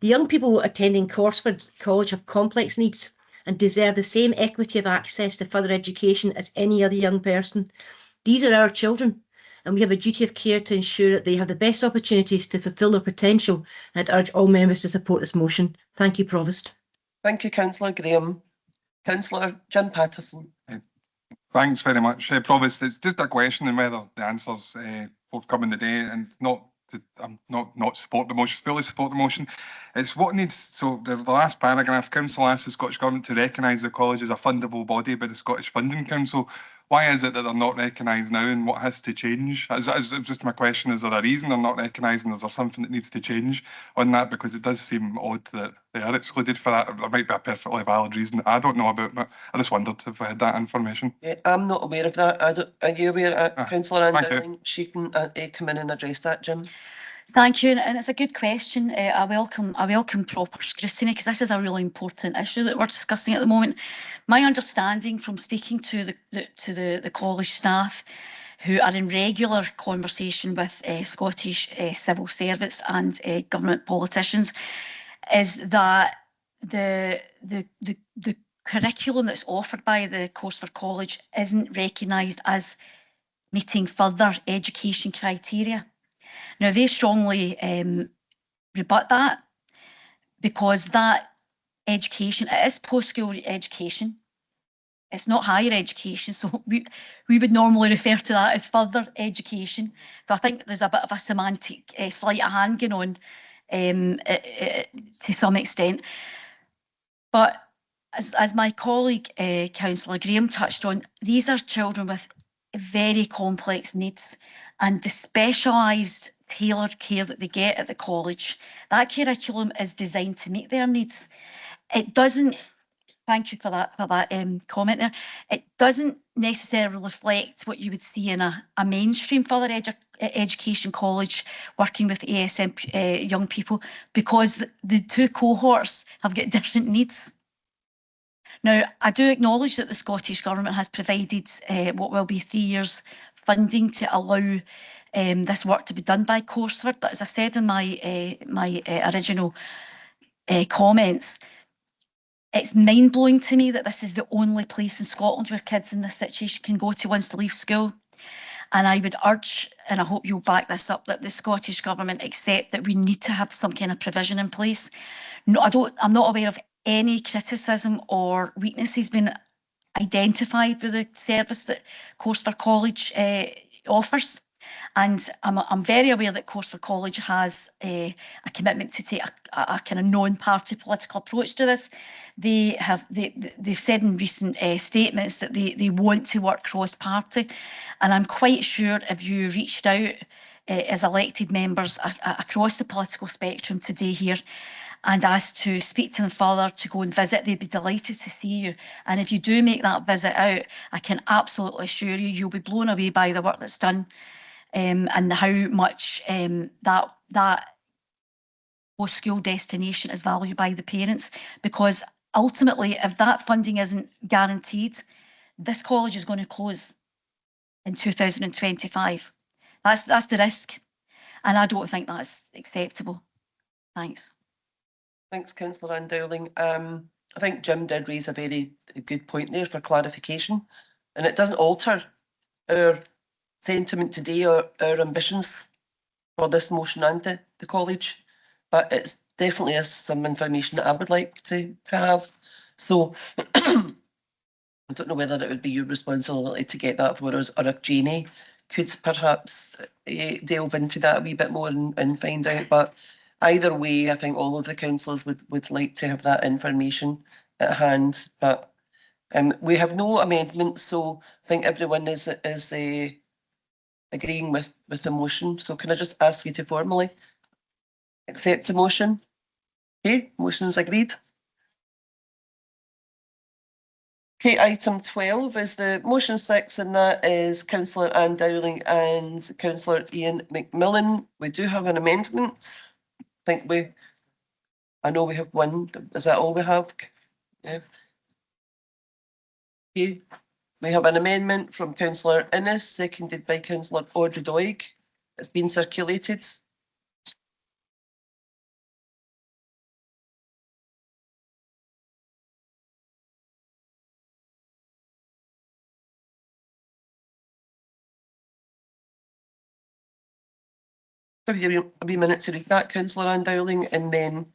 M: The young people attending Corseford College have complex needs and deserve the same equity of access to further education as any other young person. These are our children, and we have a duty of care to ensure that they have the best opportunities to fulfil their potential, and I'd urge all members to support this motion. Thank you, Provost.
A: Thank you, Councillor Graham. Councillor Jim Paterson.
B: Thanks very much, Provost. It's just a question on whether the answers forthcoming today, and I'm not support the motion, fully support the motion. It's what needs, so the last paragraph, Council asks the Scottish Government to recognise the college as a fundable body by the Scottish Funding Council. Why is it that they're not recognised now, and what has to change? Just my question, is there a reason they're not recognised, and is there something that needs to change on that? Because it does seem odd that they are excluded for that. There might be a perfectly valid reason I don't know about, but I just wondered if I had that information.
A: Yeah, I'm not aware of that. Are you aware, Councillor Ann-Dowling? She can come in and address that, Jim.
D: Thank you, and it's a good question. I welcome proper scrutiny, because this is a really important issue that we're discussing at the moment. My understanding from speaking to the college staff, who are in regular conversation with Scottish civil servants and government politicians, is that the curriculum that's offered by the Corseford College isn't recognised as meeting further education criteria. Now, they strongly rebut that, because that education, it is post-school education. It's not higher education, so we would normally refer to that as further education. So I think there's a bit of a semantic sleight of hand going on to some extent. But as my colleague, Councillor Graham touched on, these are children with very complex needs, and the specialised tailored care that they get at the college, that curriculum is designed to meet their needs. It doesn't, thank you for that comment there, it doesn't necessarily reflect what you would see in a mainstream further education college working with ASM young people, because the two cohorts have got different needs. Now, I do acknowledge that the Scottish Government has provided what will be 3 years funding to allow this work to be done by Corseford, but as I said in my original comments, it's mind-blowing to me that this is the only place in Scotland where kids in this situation can go to once they leave school. And I would urge, and I hope you'll back this up, that the Scottish Government accept that we need to have some kind of provision in place. No, I'm not aware of any criticism or weaknesses being identified with the service that Corseford College offers. And I'm very aware that Corseford College has a commitment to take a kind of non-party political approach to this. They've said in recent statements that they want to work cross-party, and I'm quite sure if you reached out as elected members across the political spectrum today here and asked to speak to them further, to go and visit, they'd be delighted to see you. And if you do make that visit out, I can absolutely assure you, you'll be blown away by the work that's done. And how much that post-school destination is valued by the parents, because ultimately, if that funding isn't guaranteed, this college is going to close in 2025. That's the risk, and I don't think that's acceptable. Thanks.
A: Thanks, Councillor Ann-Dowling. I think Jim did raise a very good point there for clarification, and it doesn't alter our sentiment today or our ambitions for this motion and the college, but it definitely is some information that I would like to have. So I don't know whether it would be your responsibility to get that for us, or if Janie could perhaps delve into that a wee bit more and find out. But either way, I think all of the councillors would like to have that information at hand. But we have no amendments, so I think everyone is agreeing with the motion. So can I just ask you to formally accept the motion? Okay, motion's agreed. Okay, item 12 is the motion 6, and that is Councillor Ann-Dowling and Councillor Ian McMillan. We do have an amendment. I know we have one. Is that all we have? Yeah. Okay. We have an amendment from Councillor Innes, seconded by Councillor Audrey Doig. It's been circulated. Give you a wee minute to read that, Councillor Ann-Dowling, and then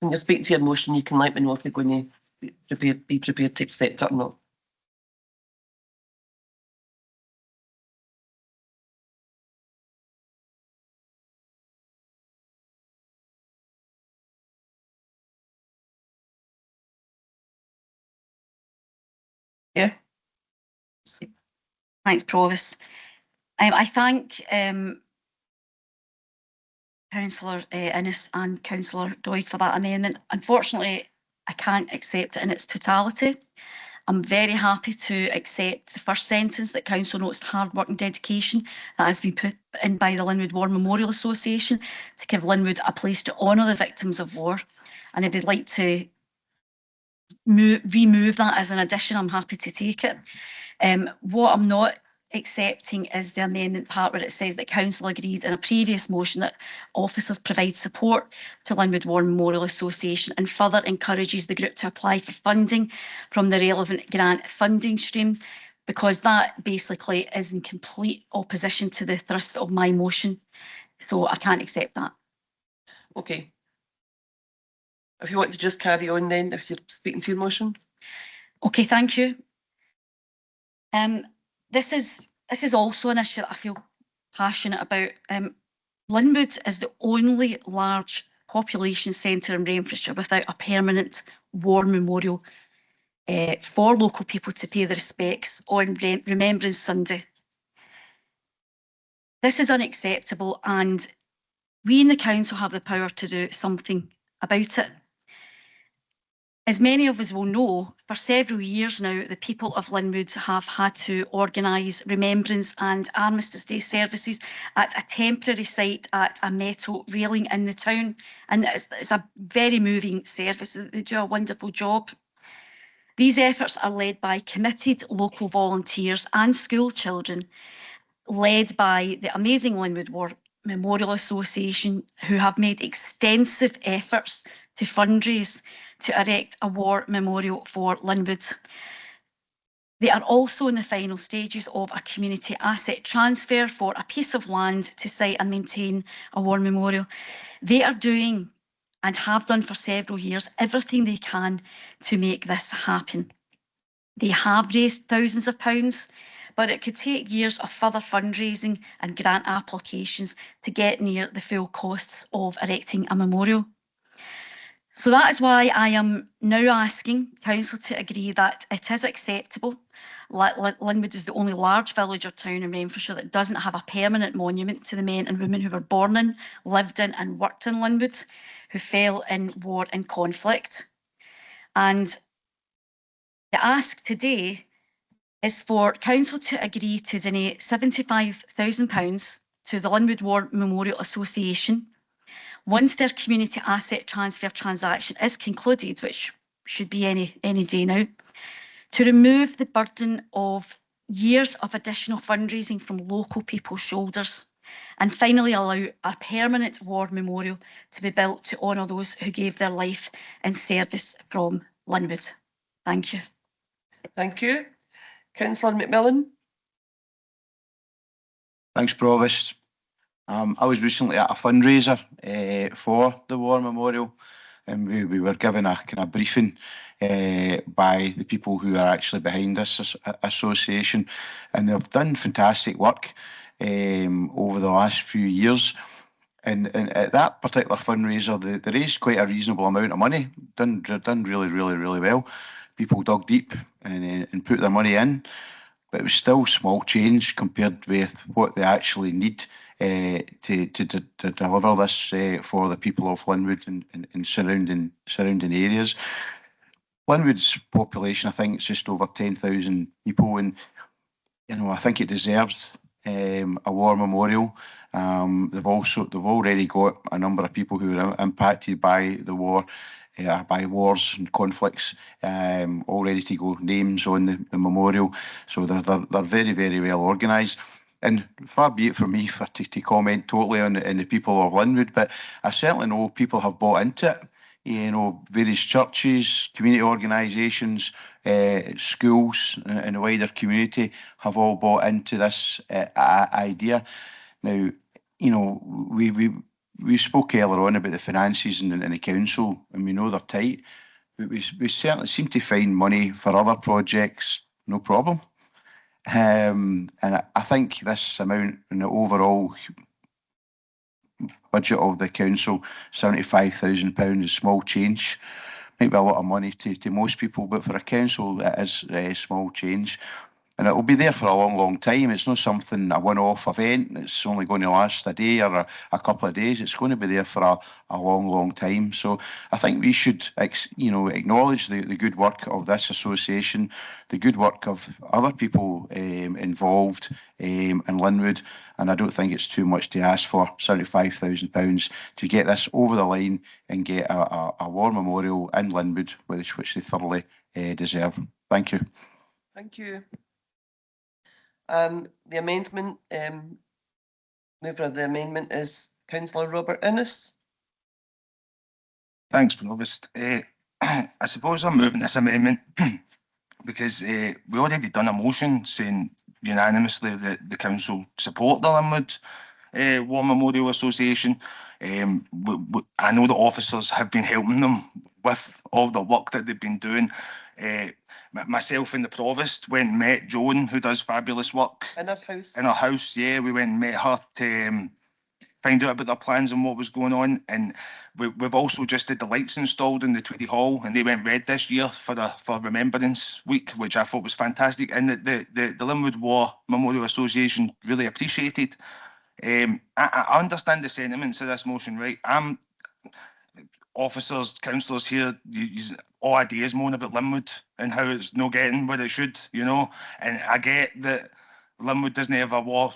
A: when you speak to your motion, you can let me know if you're going to be prepared to accept it or not. Yeah.
D: Thanks, Provost. I thank Councillor Innes and Councillor Doig for that amendment. Unfortunately, I can't accept it in its totality. I'm very happy to accept the first sentence that Council notes hard work and dedication that has been put in by the Linwood War Memorial Association to give Linwood a place to honour the victims of war. And if they'd like to remove that as an addition, I'm happy to take it. What I'm not accepting is the amendment part where it says that Council agreed in a previous motion that officers provide support to Linwood War Memorial Association and further encourages the group to apply for funding from the relevant grant funding stream, because that basically is in complete opposition to the thrust of my motion. So I can't accept that.
A: Okay. If you want to just carry on then, if you're speaking to your motion.
D: Okay, thank you. This is also an issue that I feel passionate about. Linwood is the only large population centre in Renfrewshire without a permanent war memorial for local people to pay their respects on Remembrance Sunday. This is unacceptable, and we in the council have the power to do something about it. As many of us will know, for several years now, the people of Linwood have had to organise Remembrance and Armistice Day services at a temporary site at a metal railing in the town. And it's a very moving service. They do a wonderful job. These efforts are led by committed local volunteers and school children, led by the amazing Linwood War Memorial Association, who have made extensive efforts to fundraise to erect a war memorial for Linwood. They are also in the final stages of a community asset transfer for a piece of land to site and maintain a war memorial. They are doing, and have done for several years, everything they can to make this happen. They have raised thousands of pounds, but it could take years of further fundraising and grant applications to get near the full costs of erecting a memorial. So that is why I am now asking Council to agree that it is acceptable. Linwood is the only large village or town in Renfrewshire that doesn't have a permanent monument to the men and women who were born in, lived in and worked in Linwood, who fell in war and conflict. And the ask today is for Council to agree to donate £75,000 to the Linwood War Memorial Association once their community asset transfer transaction is concluded, which should be any day now, to remove the burden of years of additional fundraising from local people's shoulders, and finally allow a permanent war memorial to be built to honour those who gave their life in service from Linwood. Thank you.
A: Thank you. Councillor McMillan.
E: Thanks, Provost. I was recently at a fundraiser for the War Memorial, and we were given a kind of briefing by the people who are actually behind this association, and they've done fantastic work over the last few years. And at that particular fundraiser, they raised quite a reasonable amount of money. Done really well. People dug deep and put their money in, but it was still small change compared with what they actually need to deliver this for the people of Linwood and surrounding areas. Linwood's population, I think, it's just over 10,000 people, and I think it deserves a war memorial. They've already got a number of people who are impacted by the war, by wars and conflicts, all ready to go names on the memorial. So they're very well organised. And far be it from me to comment totally on the people of Linwood, but I certainly know people have bought into it. Various churches, community organisations, schools and the wider community have all bought into this idea. Now, we spoke earlier on about the finances in the council, and we know they're tight, but we certainly seem to find money for other projects, no problem. And I think this amount in the overall budget of the council, £75,000, is small change. Might be a lot of money to most people, but for a council it is small change. And it will be there for a long time. It's not something, a one-off event. It's only going to last a day or a couple of days. It's going to be there for a long time. So I think we should, acknowledge the good work of this association, the good work of other people involved in Linwood. And I don't think it's too much to ask for £75,000 to get this over the line and get a war memorial in Linwood, which they thoroughly deserve. Thank you.
A: Thank you. The amendment, mover of the amendment is Councillor Robert Innes.
C: Thanks, Provost. I suppose I'm moving this amendment because we already done a motion saying unanimously that the council support the Linwood War Memorial Association. I know the officers have been helping them with all the work that they've been doing. Myself and the Provost went and met Joan, who does fabulous work.
A: In her house.
C: In her house, yeah. We went and met her to find out about their plans and what was going on. And we've also just had the lights installed in the Tweedy Hall, and they went red this year for Remembrance Week, which I thought was fantastic, and the Linwood War Memorial Association really appreciated. I understand the sentiments of this motion, right? Officers, councillors here, all ideas moan about Linwood and how it's no getting what it should, you know. And I get that Linwood doesn't have a war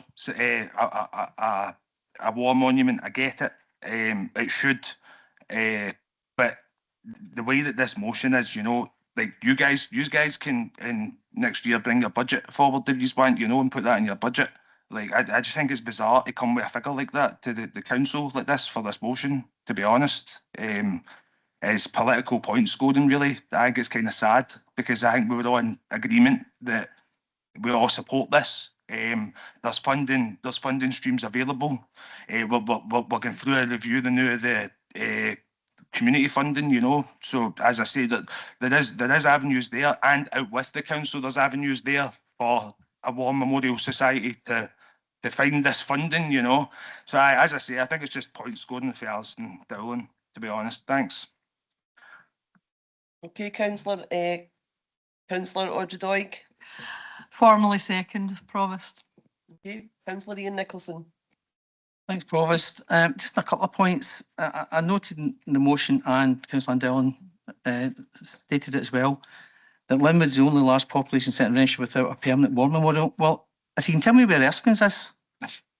C: monument. I get it. It should, but the way that this motion is, you know, like you guys can in next year bring your budget forward if you want, you know, and put that in your budget. Like I just think it's bizarre to come with a figure like that to the council like this for this motion, to be honest. It's political point scoring, really. I think it's kind of sad because I think we were all in agreement that we all support this. There's funding streams available. We're going through a review of the community funding, you know. So as I say, that there is avenues there, and out with the council, there's avenues there for a War Memorial Society to find this funding, you know. So as I say, I think it's just point scoring for Ann-Dowling, to be honest. Thanks.
A: Okay, Councillor Doig.
J: Formally second, Provost.
A: Okay, Councillor Airlie-Nicolson.
G: Thanks, Provost. Just a couple of points. I noted in the motion, and Councillor Ann-Dowling stated it as well, that Linwood's the only large population centre in Renfrewshire without a permanent war memorial. Well, if you can tell me where Erskine's is,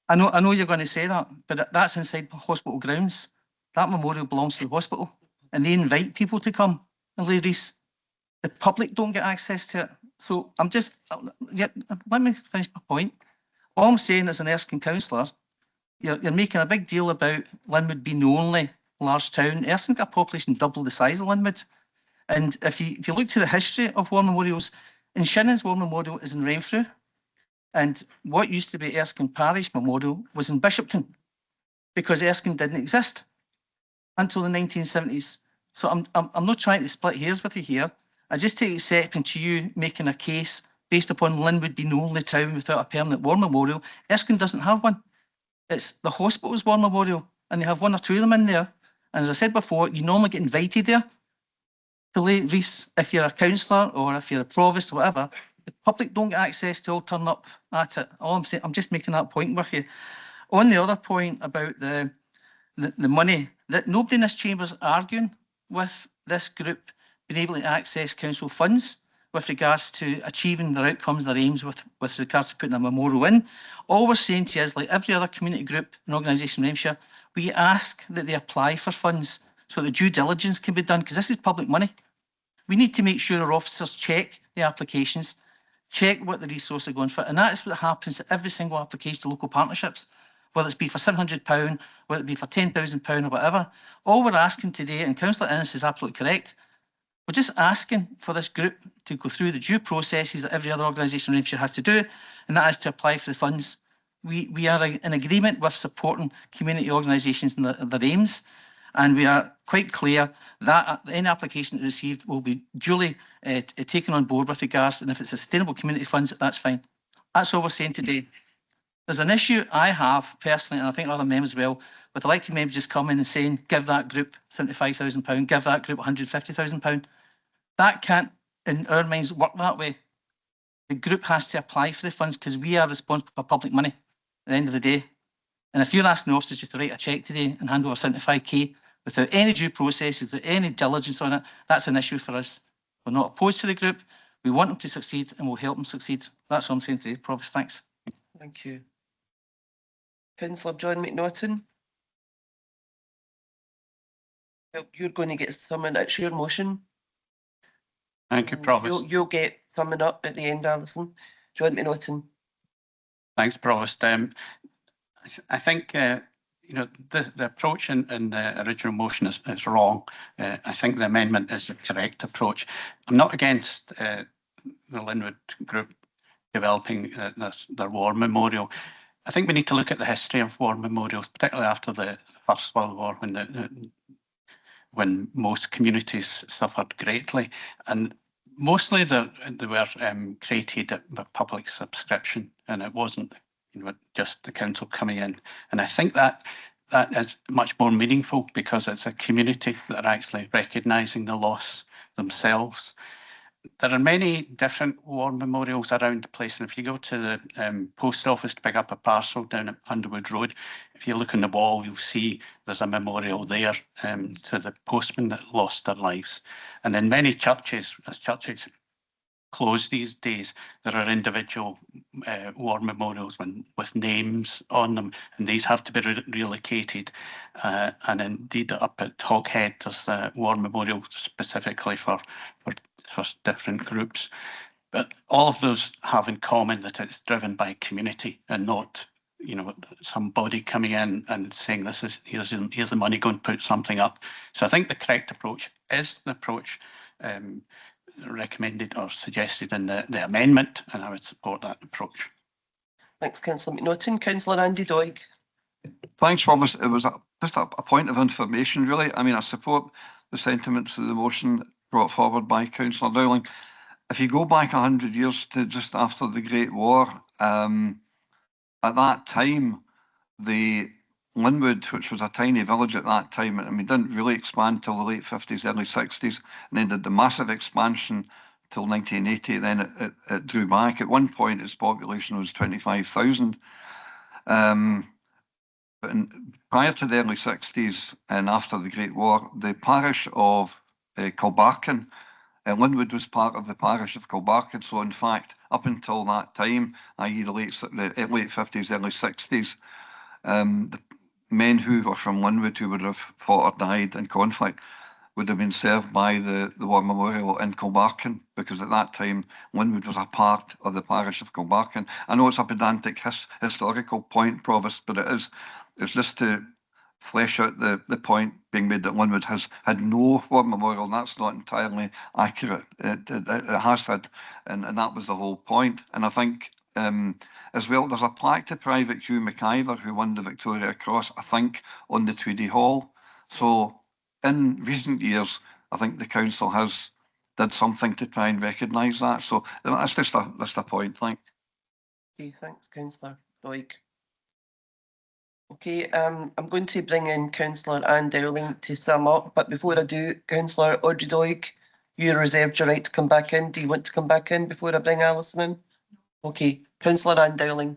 G: I know you're going to say that, but that's inside hospital grounds. That memorial belongs to the hospital, and they invite people to come and lay wreaths. The public don't get access to it. So I'm just, let me finish my point. All I'm saying as an Erskine councillor, you're making a big deal about Linwood being the only large town. Erskine's got a population double the size of Linwood. And if you look to the history of war memorials, in Shinnon's war memorial is in Renfrew, and what used to be Erskine Parish Memorial was in Bishopton, because Erskine didn't exist until the 1970s. So I'm not trying to split hairs with you here. I just take exception to you making a case based upon Linwood being the only town without a permanent war memorial. Erskine doesn't have one. It's the hospital's war memorial, and they have one or two of them in there. And as I said before, you normally get invited there to lay wreaths if you're a councillor or if you're a provost or whatever. The public don't get access to all turn up at it. All I'm saying, I'm just making that point with you. On the other point about the money, that nobody in this chamber is arguing with this group being able to access council funds with regards to achieving their outcomes, their aims with regards to putting a memorial in. All we're saying to you is, like every other community group and organisation in Renfrewshire, we ask that they apply for funds so that due diligence can be done, because this is public money. We need to make sure our officers check the applications, check what the resources are going for, and that is what happens to every single application to local partnerships, whether it's be for £700, whether it be for £10,000 or whatever. All we're asking today, and Councillor Innes is absolutely correct, we're just asking for this group to go through the due processes that every other organisation in Renfrewshire has to do, and that is to apply for the funds. We are in agreement with supporting community organisations and their aims, and we are quite clear that any application received will be duly taken on board with regards, and if it's sustainable community funds, that's fine. That's all we're saying today. There's an issue I have personally, and I think other members as well, with elected members just coming and saying, give that group £75,000, give that group £150,000. That can't, in our minds, work that way. The group has to apply for the funds because we are responsible for public money at the end of the day. And if you're asking the officers just to write a cheque today and hand over 75k without any due process, without any diligence on it, that's an issue for us. We're not opposed to the group. We want them to succeed and we'll help them succeed. That's what I'm saying today, Provost. Thanks.
A: Thank you. Councillor John McNaughton. You're going to get someone, it's your motion.
N: Thank you, Provost.
A: You'll get coming up at the end, Alison. John McNaughton.
N: Thanks, Provost. I think you know, the approach in the original motion is wrong. I think the amendment is the correct approach. I'm not against the Linwood group developing their war memorial. I think we need to look at the history of war memorials, particularly after the First World War, when most communities suffered greatly, and mostly they were created with public subscription, and it wasn't, you know, just the council coming in. And I think that that is much more meaningful because it's a community that are actually recognising the loss themselves. There are many different war memorials around the place, and if you go to the post office to pick up a parcel down at Underwood Road, if you look on the wall, you'll see there's a memorial there to the postmen that lost their lives. And in many churches, as churches close these days, there are individual war memorials with names on them, and these have to be relocated. And indeed, up at Hoghead, there's a war memorial specifically for different groups. But all of those have in common that it's driven by community and not, you know, somebody coming in and saying this is here's the money, go and put something up. So I think the correct approach is the approach recommended or suggested in the amendment, and I would support that approach.
A: Thanks, Councillor McNaughton. Councillor Andy Doig.
H: Thanks, Provost. It was just a point of information, really. I mean, I support the sentiments of the motion brought forward by Councillor Dowling. If you go back 100 years to just after the Great War, at that time, the Linwood, which was a tiny village at that time, I mean, didn't really expand till the late 50s, early 60s, and then did the massive expansion till 1980. Then it drew back. At one point, its population was 25,000. But prior to the early 60s and after the Great War, the parish of Kilbarchan, Linwood was part of the parish of Kilbarchan. So in fact, up until that time, i.e. the late 50s, early 60s, the men who were from Linwood who would have fought or died in conflict would have been served by the War Memorial in Kilbarchan, because at that time Linwood was a part of the parish of Kilbarchan. I know it's a pedantic historical point, Provost, but it's just to flesh out the point being made that Linwood has had no War Memorial, and that's not entirely accurate. It has had, and that was the whole point. And I think as well, there's a plaque to Private Hugh McIver, who won the Victoria Cross, I think, on the Tweedy Hall. So in recent years, I think the council has did something to try and recognise that. So that's just a point. Thanks.
A: Okay, thanks, Councillor Doig. Okay, I'm going to bring in Councillor Ann-Dowling to sum up, but before I do, Councillor Audrey Doig, you reserved your right to come back in. Do you want to come back in before I bring Alison in? Okay, Councillor Ann-Dowling.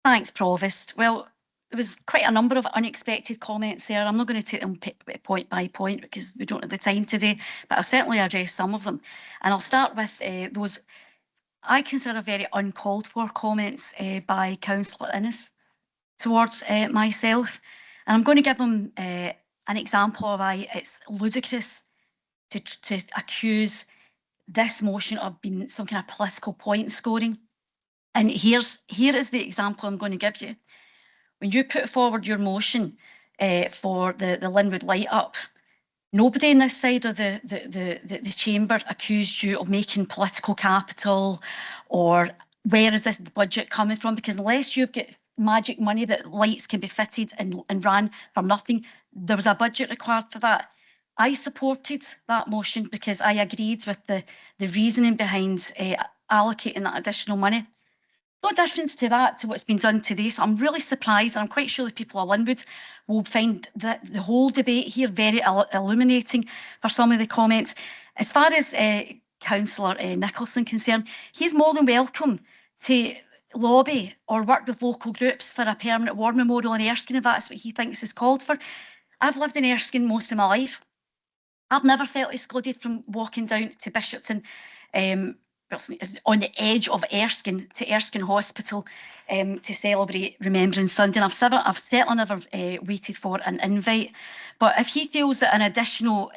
D: Thanks, Provost. Well, there was quite a number of unexpected comments there. I'm not going to take them point by point because we don't have the time today, but I'll certainly address some of them. And I'll start with those I consider very uncalled for comments by Councillor Innes towards myself. And I'm going to give them an example of why it's ludicrous to accuse this motion of being some kind of political point scoring. And here is the example I'm going to give you. When you put forward your motion for the Linwood light up, nobody in this side of the chamber accused you of making political capital or where is this budget coming from? Because unless you've got magic money that lights can be fitted and ran for nothing, there was a budget required for that. I supported that motion because I agreed with the reasoning behind allocating that additional money. No difference to that, to what's been done today. So I'm really surprised, and I'm quite sure the people of Linwood will find that the whole debate here very illuminating for some of the comments. As far as Councillor Nicholson concerned, he's more than welcome to lobby or work with local groups for a permanent war memorial in Erskine if that's what he thinks is called for. I've lived in Erskine most of my life. I've never felt excluded from walking down to Bishopton, on the edge of Erskine to Erskine Hospital to celebrate Remembrance Sunday. And I've certainly never waited for an invite. But if he feels that an additional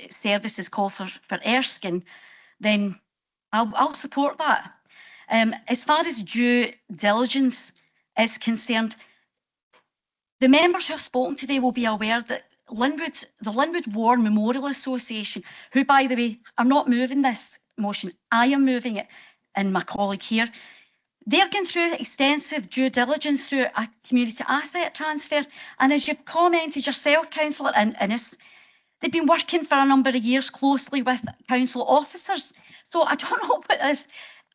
D: service is called for Erskine, then I'll support that. As far as due diligence is concerned, the members who have spoken today will be aware that the Linwood War Memorial Association, who, by the way, are not moving this motion, I am moving it, and my colleague here, they're going through extensive due diligence through a community asset transfer. And as you've commented yourself, Councillor Innes, they've been working for a number of years closely with council officers. So I don't know what this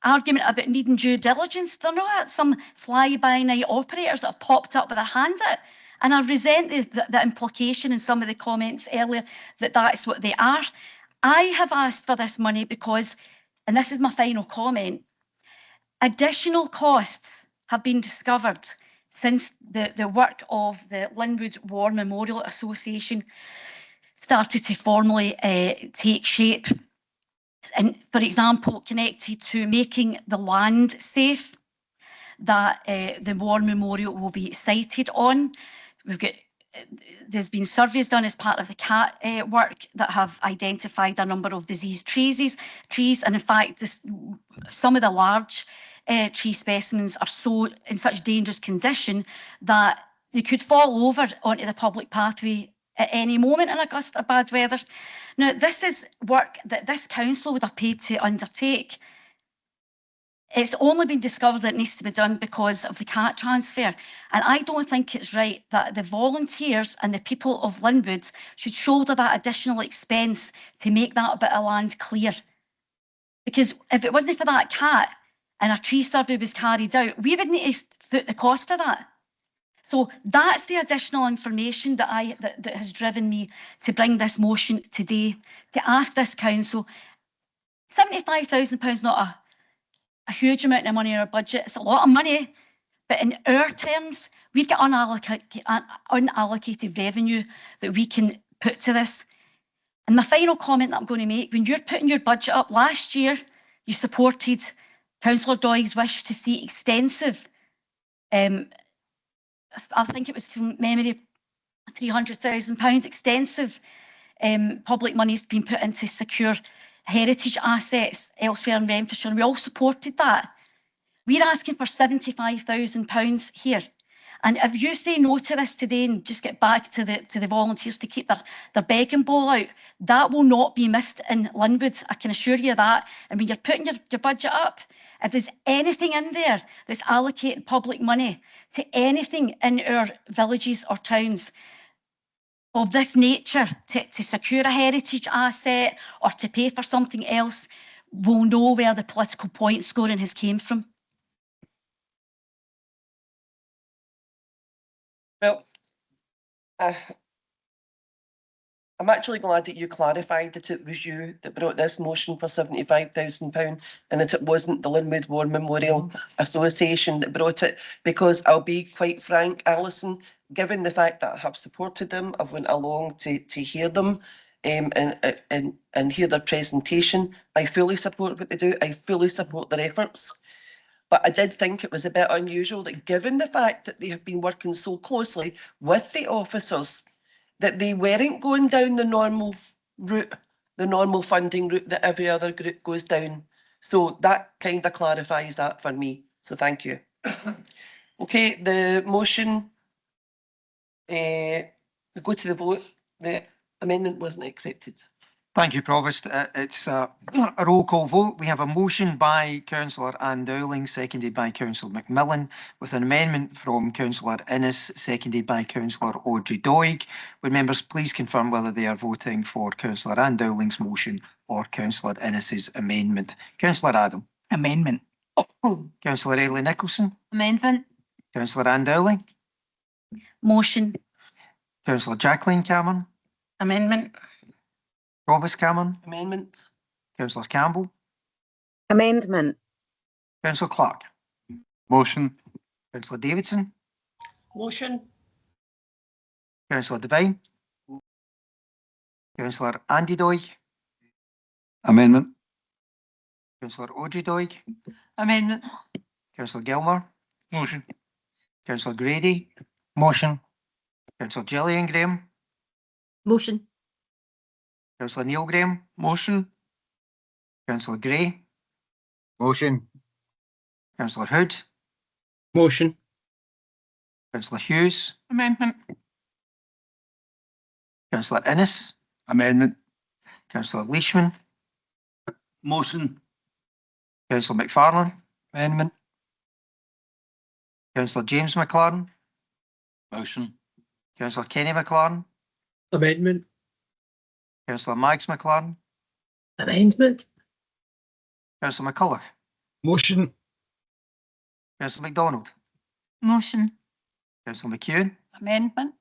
D: argument about needing due diligence, they're not some fly-by-night operators that have popped up with their hand out. And I resent the implication in some of the comments earlier that that's what they are. I have asked for this money because, and this is my final comment, additional costs have been discovered since the work of the Linwood War Memorial Association started to formally take shape. And for example, connected to making the land safe that the War Memorial will be sited on. There's been surveys done as part of the CAT work that have identified a number of diseased trees, and in fact, some of the large tree specimens are in such dangerous condition that they could fall over onto the public pathway at any moment in a gust of bad weather. Now, this is work that this council would have paid to undertake. It's only been discovered that it needs to be done because of the CAT transfer. And I don't think it's right that the volunteers and the people of Linwood should shoulder that additional expense to make that bit of land clear. Because if it wasn't for that CAT and a tree survey was carried out, we wouldn't have foot the cost of that. So that's the additional information that has driven me to bring this motion today, to ask this council. £75,000 not a huge amount of money in our budget. It's a lot of money, but in our terms, we've got unallocated revenue that we can put to this. And my final comment that I'm going to make, when you're putting your budget up last year, you supported Councillor Doig's wish to see extensive, I think it was from memory, £300,000 extensive public money has been put in to secure heritage assets elsewhere in Renfrewshire, and we all supported that. We're asking for £75,000 here. And if you say no to this today and just get back to the volunteers to keep their begging bowl out, that will not be missed in Linwood, I can assure you that. And when you're putting your budget up, if there's anything in there that's allocated public money to anything in our villages or towns of this nature, to secure a heritage asset or to pay for something else, we'll know where the political point scoring has came from.
A: Well, I'm actually glad that you clarified that it was you that brought this motion for £75,000 and that it wasn't the Linwood War Memorial Association that brought it, because I'll be quite frank, Alison, given the fact that I have supported them, I've went along to hear them and hear their presentation. I fully support what they do. I fully support their efforts. But I did think it was a bit unusual that, given the fact that they have been working so closely with the officers, that they weren't going down the normal route, the normal funding route that every other group goes down. So that kind of clarifies that for me. So thank you. Okay, the motion, we go to the vote. The amendment wasn't accepted.
O: Thank you, Provost. It's a roll call vote. We have a motion by Councillor Ann-Dowling, seconded by Councillor McMillan, with an amendment from Councillor Innes, seconded by Councillor Doig. Would members please confirm whether they are voting for Councillor Ann-Dowling's motion or Councillor Innes's amendment? Councillor Adam.
J: Amendment.
O: Councillor Airlie-Nicolson.
F: Amendment.
O: Councillor Ann-Dowling.
D: Motion.
O: Councillor Jacqueline Cameron.
J: Amendment.
O: Provost Cameron.
A: Amendment.
O: Councillor Campbell.
P: Amendment.
O: Councillor Clark.
B: Motion.
O: Councillor Davidson.
A: Motion.
O: Councillor Devine. Councillor Andy Doig.
H: Amendment.
O: Councillor Doig.
J: Amendment.
O: Councillor Gilmore.
L: Motion.
O: Councillor Grady.
I: Motion.
O: Councillor Gillian Graham.
M: Motion.
O: Councillor Neil Graham.
L: Motion.
O: Councillor Gray.
E: Motion.
O: Councillor Hood.
I: Motion.
O: Councillor Hughes.
J: Amendment.
O: Councillor Innes.
C: Amendment.
O: Councillor Leishman.
C: Motion.
O: Councillor MacFarlane.
I: Amendment.
O: Councillor James McLaren.
C: Motion.
O: Councillor Kenny McLaren.
I: Amendment.
O: Councillor Mags McLaren.
M: Amendment.
O: Councillor McCulloch.
I: Motion.
O: Councillor MacDonald.
F: Motion.
O: Councillor McEwen,
J: Amendment.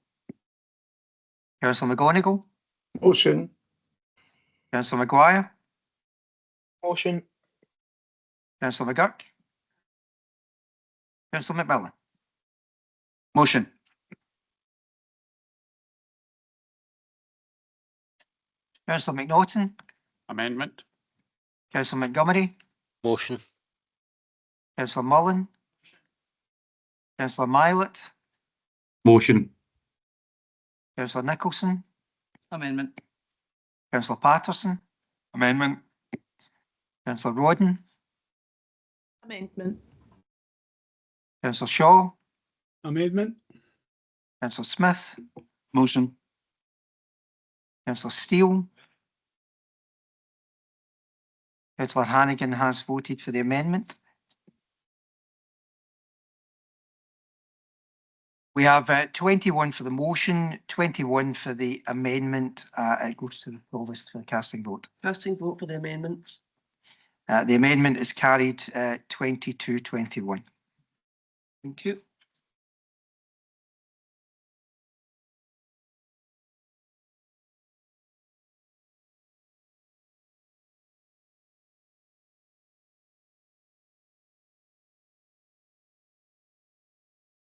O: Councillor McGonigal,
C: Motion.
O: Councillor Maguire,
C: Motion.
O: Councillor McGurk, Councillor McMillan.
E: Motion.
O: Councillor McNaughton,
N: Amendment.
O: Councillor Montgomery,
I: Motion.
O: Councillor Mullen, Councillor Milet,
E: Motion.
O: Councillor Nicholson,
G: Amendment.
O: Councillor Paterson,
B: Amendment.
O: Councillor Rodden,
J: Amendment.
O: Councillor Shaw,
I: Amendment.
O: Councillor Smith,
E: Motion.
O: Councillor Steele. Councillor Hannigan has voted for the amendment. We have 21 for the motion, 21 for the amendment. It goes to the Provost for the casting vote.
A: Casting vote for the amendment.
O: The amendment is carried 22-21.
A: Thank you.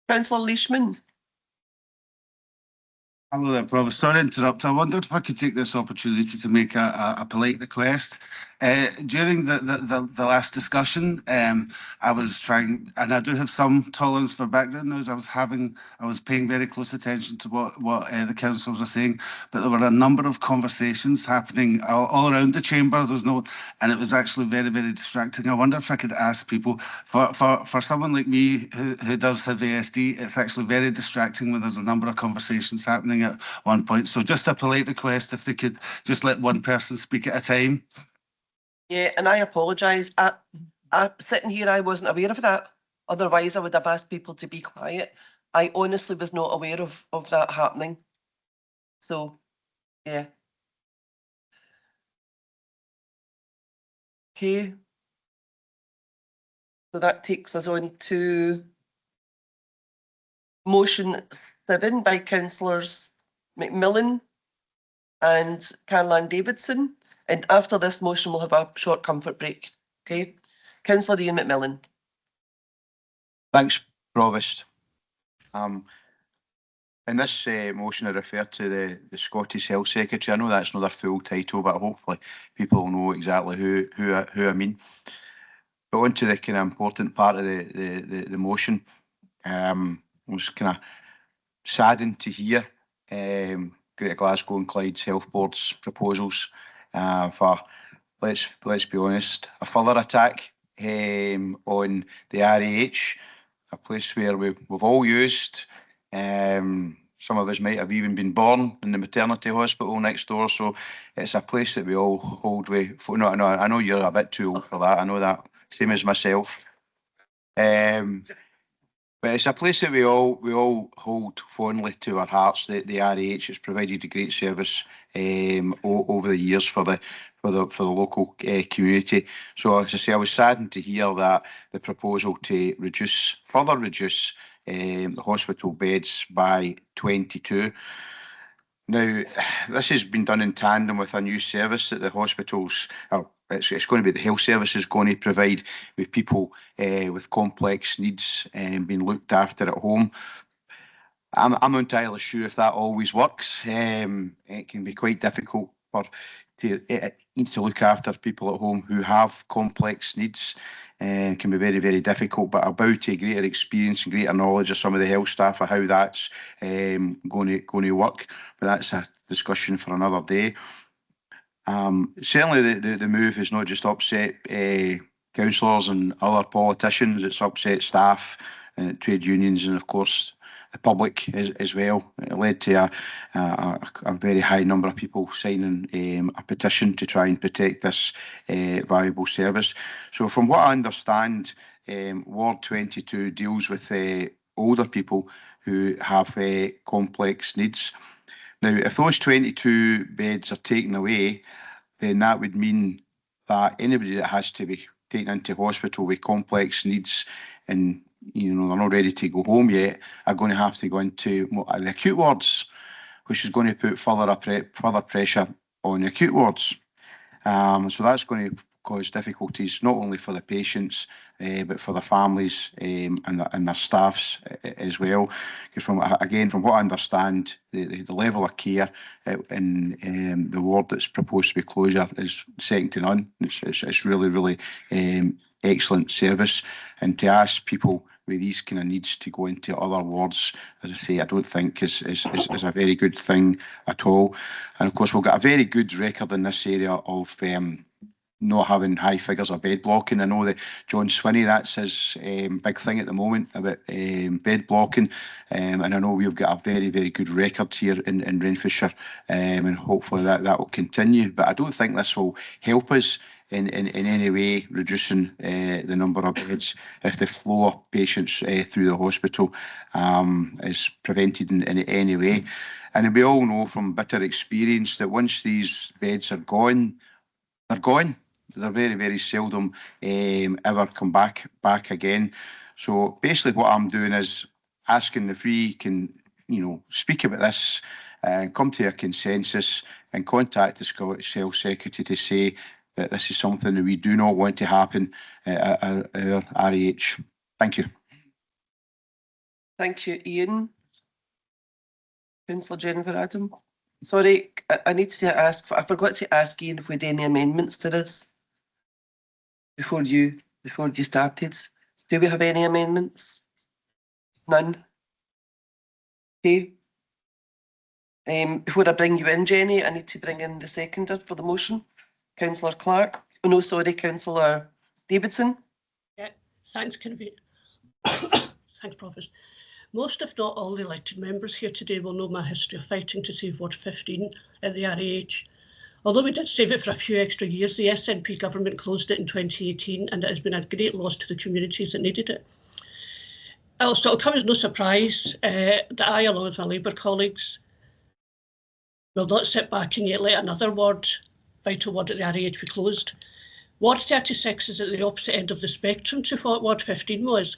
A: Councillor Leishman.
Q: Hello there, Provost. Sorry to interrupt. I wondered if I could take this opportunity to make a polite request. During the last discussion, I was trying, and I do have some tolerance for background noise. I was paying very close attention to what the councillors were saying, but there were a number of conversations happening all around the chamber. There's no, and it was actually very, very distracting. I wonder if I could ask people, for someone like me who does have ASD, it's actually very distracting when there's a number of conversations happening at one point. So just a polite request if they could just let one person speak at a time.
A: Yeah, and I apologise. Sitting here, I wasn't aware of that. Otherwise, I would have asked people to be quiet. I honestly was not aware of that happening. So, yeah. Okay. So that takes us on to motion 7 by councillors McMillan and Caroline Davidson. And after this motion, we'll have a short comfort break. Okay. Councillor Ian McMillan.
E: Thanks, Provost. In this motion, I refer to the Scottish Health Secretary. I know that's not their full title, but hopefully people will know exactly who I mean. But on to the kind of important part of the motion. I was kind of saddened to hear Greater Glasgow and Clyde's Health Board's proposals for, let's be honest, a further attack on the RAH, a place where we've all used. Some of us might have even been born in the maternity hospital next door, so it's a place that we all hold with. No, I know you're a bit too old for that. I know that, same as myself. But it's a place that we all hold fondly to our hearts. The RAH has provided a great service over the years for the local community. So as I say, I was saddened to hear that the proposal to further reduce the hospital beds by 22. Now, this has been done in tandem with a new service that the hospitals, it's going to be the health service is going to provide with people with complex needs being looked after at home. I'm not entirely sure if that always works. It can be quite difficult to look after people at home who have complex needs. It can be very, very difficult, but I bow to greater experience and greater knowledge of some of the health staff of how that's going to work. But that's a discussion for another day. Certainly the move has not just upset councillors and other politicians, it's upset staff, trade unions and of course the public as well. It led to a very high number of people signing a petition to try and protect this valuable service. So from what I understand, Ward 22 deals with older people who have complex needs. Now, if those 22 beds are taken away, then that would mean that anybody that has to be taken into hospital with complex needs, and you know, they're not ready to go home yet, are going to have to go into the acute wards, which is going to put further pressure on the acute wards. So that's going to cause difficulties not only for the patients, but for their families and their staffs as well. Because from what I understand, the level of care in the ward that's proposed to be closure is second to none. It's really, really excellent service. And to ask people with these kind of needs to go into other wards, as I say, I don't think is a very good thing at all. And of course, we've got a very good record in this area of not having high figures of bed blocking. I know that John Swinney, that's his big thing at the moment about bed blocking, and I know we've got a very, very good record here in Renfrewshire, and hopefully that will continue. But I don't think this will help us in any way reducing the number of beds if the flow of patients through the hospital is prevented in any way. And we all know from bitter experience that once these beds are gone, they're gone. They're very, very seldom ever come back again. So basically what I'm doing is asking if we can, you know, speak about this, come to a consensus and contact the Scottish Health Secretary to say that this is something that we do not want to happen at our RAH. Thank you.
A: Thank you, Ian. Councillor Jennifer Adam. Sorry, I need to ask, I forgot to ask Ian if we had any amendments to this before you started. Do we have any amendments? None? Okay. Before I bring you in, Jenny, I need to bring in the seconder for the motion. Councillor Clark. Oh no, sorry, Councillor Davidson.
R: Yeah, thanks, Convener. Thanks, Provost. Most, if not all, the elected members here today will know my history of fighting to save Ward 15 at the RAH. Although we did save it for a few extra years, the SNP government closed it in 2018 and it has been a great loss to the communities that needed it. It'll come as no surprise that I, along with my Labour colleagues, will not sit back and yet let another vital ward at the RAH be closed. Ward 36 is at the opposite end of the spectrum to what Ward 15 was,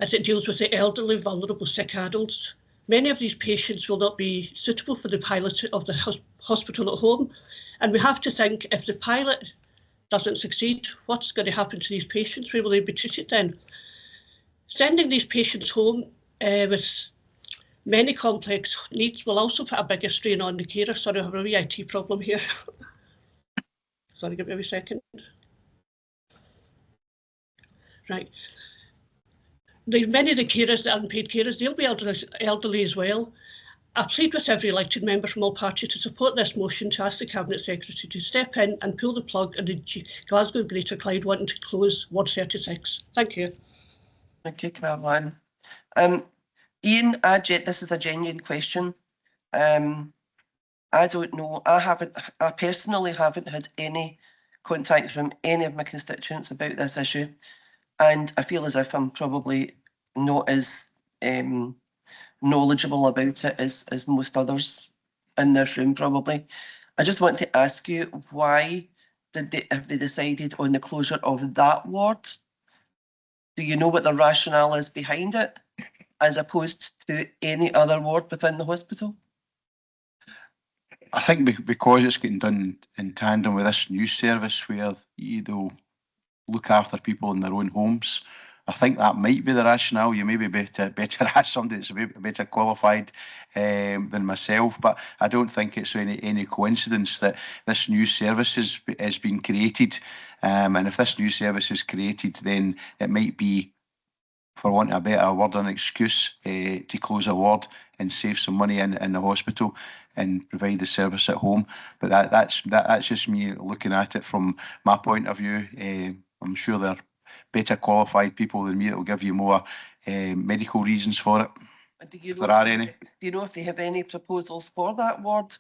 R: as it deals with the elderly, vulnerable, sick adults. Many of these patients will not be suitable for the pilot of the hospital at home, and we have to think, if the pilot doesn't succeed, what's going to happen to these patients? Where will they be treated then? Sending these patients home with many complex needs will also put a bigger strain on the carer. Sorry, I have a wee IT problem here. Sorry, give me a wee second. Right. Many of the carers, the unpaid carers, they'll be elderly as well. I plead with every elected member from all parties to support this motion to ask the Cabinet Secretary to step in and pull the plug on the Glasgow Greater Clyde wanting to close Ward 36. Thank you.
A: Thank you, Caroline. Ian, this is a genuine question. I don't know. I personally haven't had any contact from any of my constituents about this issue, and I feel as if I'm probably not as knowledgeable about it as most others in this room probably. I just want to ask you, why have they decided on the closure of that ward? Do you know what the rationale is behind it, as opposed to any other ward within the hospital?
E: I think because it's getting done in tandem with this new service where they'll look after people in their own homes, I think that might be the rationale. You may be better ask somebody that's a bit better qualified than myself, but I don't think it's any coincidence that this new service has been created. And if this new service is created, then it might be, for want of a better word, an excuse to close a ward and save some money in the hospital and provide the service at home. But that's just me looking at it from my point of view. I'm sure there are better qualified people than me that will give you more medical reasons for it. If there are any.
A: Do you know if they have any proposals for that ward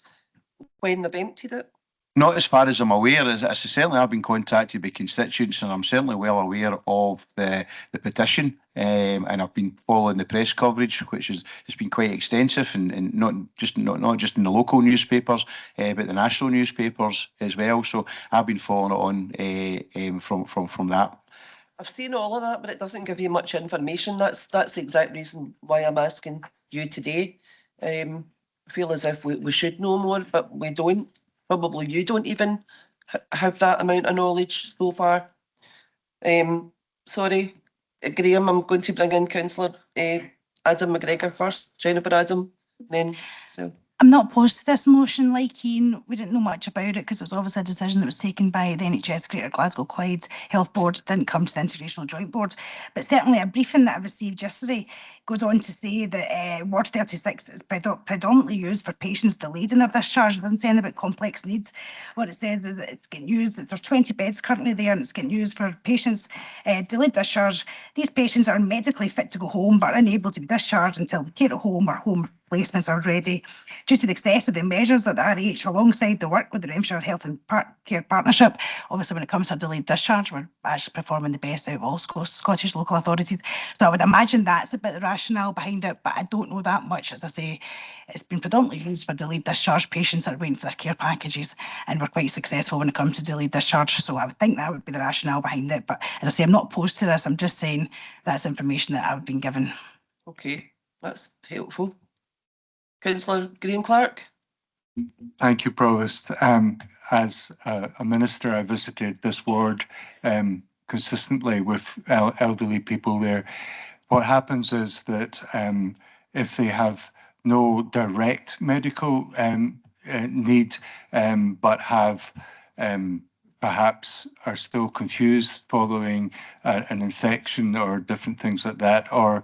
A: when they've emptied it?
E: Not as far as I'm aware. I certainly have been contacted by constituents, and I'm certainly well aware of the petition, and I've been following the press coverage, which has been quite extensive, and not just in the local newspapers, but the national newspapers as well. So I've been following it on from that.
A: I've seen all of that, but it doesn't give you much information. That's the exact reason why I'm asking you today. I feel as if we should know more, but we don't. Probably you don't even have that amount of knowledge so far. Sorry, Graham, I'm going to bring in Councillor Adam McGregor first, Jennifer Adam, then so.
S: I'm not opposed to this motion like Ian. We didn't know much about it because it was obviously a decision that was taken by the NHS Greater Glasgow Clyde Health Board. It didn't come to the Integrational Joint Board. But certainly a briefing that I received yesterday goes on to say that Ward 36 is predominantly used for patients delayed in their discharge. It doesn't say anything about complex needs. What it says is that it's getting used, that there's 20 beds currently there and it's getting used for patients delayed discharge. These patients are medically fit to go home but unable to be discharged until the care at home or home placements are ready. Due to the success of the measures at the RH alongside the work with the Renfrewshire Health and Care Partnership, obviously when it comes to delayed discharge, we're actually performing the best out of all Scottish local authorities. So I would imagine that's a bit the rationale behind it, but I don't know that much. As I say, it's been predominantly used for delayed discharge patients that are waiting for their care packages, and we're quite successful when it comes to delayed discharge. So I would think that would be the rationale behind it. But as I say, I'm not opposed to this. I'm just saying that's information that I've been given.
A: Okay, that's helpful. Councillor Graham Clark.
T: Thank you, Provost. As a minister, I visited this ward consistently with elderly people there. What happens is that if they have no direct medical need, but have perhaps are still confused following an infection or different things like that, or